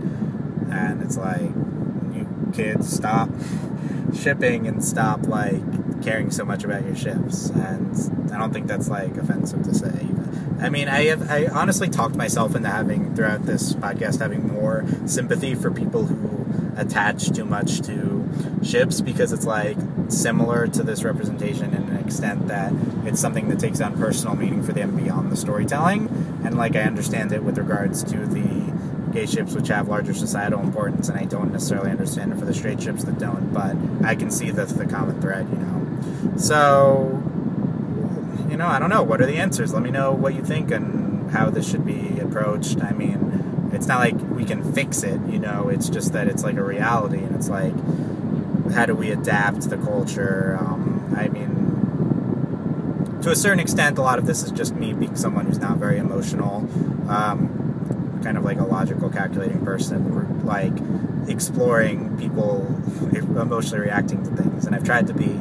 And it's like, you kids, stop shipping and stop, like, caring so much about your ships. And I don't think that's, like, offensive to say. I mean, I honestly talked myself into throughout this podcast, having more sympathy for people who attach too much to ships, because it's, like, similar to this representation in an extent that it's something that takes on personal meaning for them beyond the storytelling. And, like, I understand it with regards to the gay ships, which have larger societal importance, and I don't necessarily understand it for the straight ships that don't, but I can see the common thread, you know. So, you know, I don't know. What are the answers? Let me know what you think and how this should be approached. I mean, it's not like we can fix it, you know, it's just that it's, like, a reality, and it's like, how do we adapt the culture? I mean, to a certain extent, a lot of this is just me being someone who's not very emotional, kind of like a logical, calculating person, like, exploring people emotionally reacting to things, and I've tried to be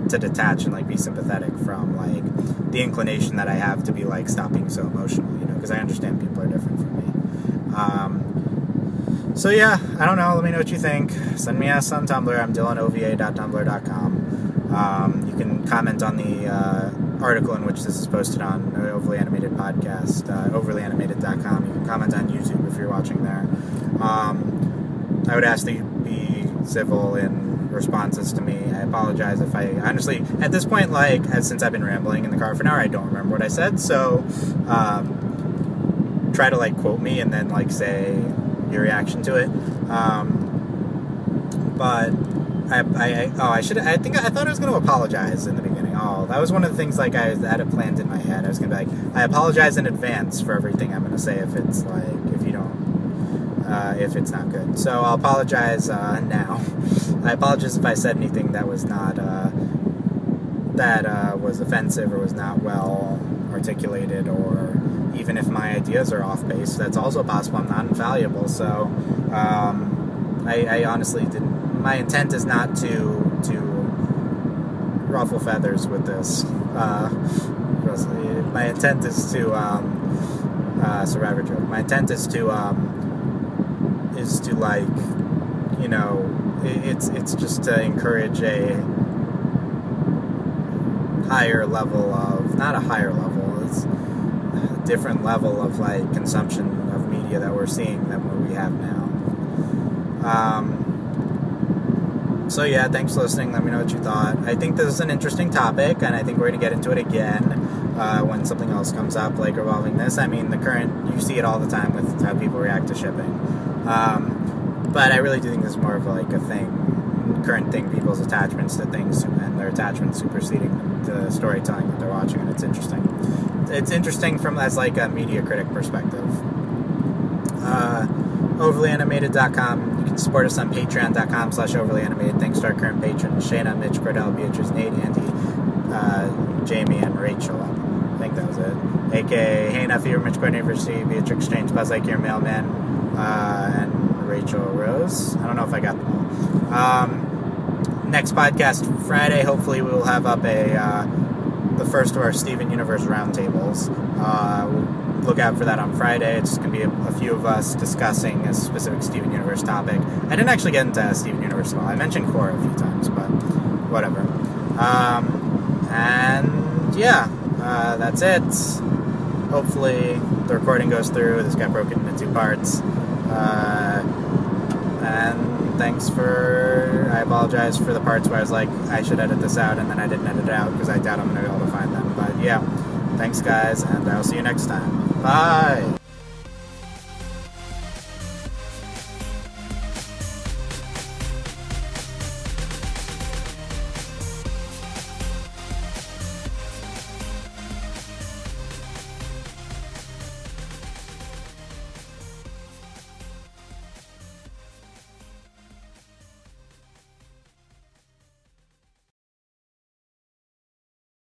to detach and, like, be sympathetic from, like, the inclination that I have to be, like, stop being so emotional, you know, because I understand people are different from me. So yeah, I don't know, let me know what you think. Send me ass on Tumblr. I'm dylanova.tumblr.com. You can comment on the article in which this is posted on Overly Animated Podcast, overlyanimated.com. You can comment on YouTube if you're watching there. I would ask that you be civil in responses to me. I apologize if I, honestly, at this point, like, since I've been rambling in the car for an hour, I don't remember what I said, so try to, like, quote me and then, like, say your reaction to it. But I thought I was going to apologize in the beginning. Oh, that was one of the things, like, I had it planned in my head. I was going to be like, I apologize in advance for everything I'm going to say if it's, like, if it's not good. So I'll apologize now. I apologize if I said anything that was not, was offensive or was not well articulated, or even if my ideas are off base. That's also possible. I'm not infallible. So I honestly didn't. My intent is not to ruffle feathers with this. My intent is to survivor joke. My intent is to like, you know, it's just to encourage a higher level of, not a higher level, it's a different level of like consumption of media that we're seeing than what we have now. So yeah, thanks for listening. Let me know what you thought. I think this is an interesting topic, and I think we're going to get into it again when something else comes up, like revolving this. I mean, you see it all the time with how people react to shipping. But I really do think this is more of like a current thing, people's attachments to things, and their attachments superseding the storytelling that they're watching, and it's interesting. It's interesting from as like a media critic perspective. Overlyanimated.com. You can support us on patreon.com/overlyanimated. Thanks to our current patrons, Shayna, Mitch, Cordell, Beatrice, Nate, Andy, Jamie, and Rachel. I think that was it. A.K.A. Hey Nuffy, Mitch Gordon University, Beatrix Exchange, Buzz Lightyear, Mailman, and Rachel Rose. I don't know if I got them all. Next podcast, Friday, hopefully we will have up the first of our Steven Universe roundtables. Look out for that on Friday. It's going to be a few of us discussing a specific Steven Universe topic. I didn't actually get into Steven Universe at all. I mentioned Korra a few times, but whatever. And yeah, that's it. Hopefully the recording goes through. This got broken into 2 parts. And thanks I apologize for the parts where I was like, I should edit this out, and then I didn't edit it out because I doubt I'm going to be able to find them. But yeah, thanks guys, and I'll see you next time. Bye!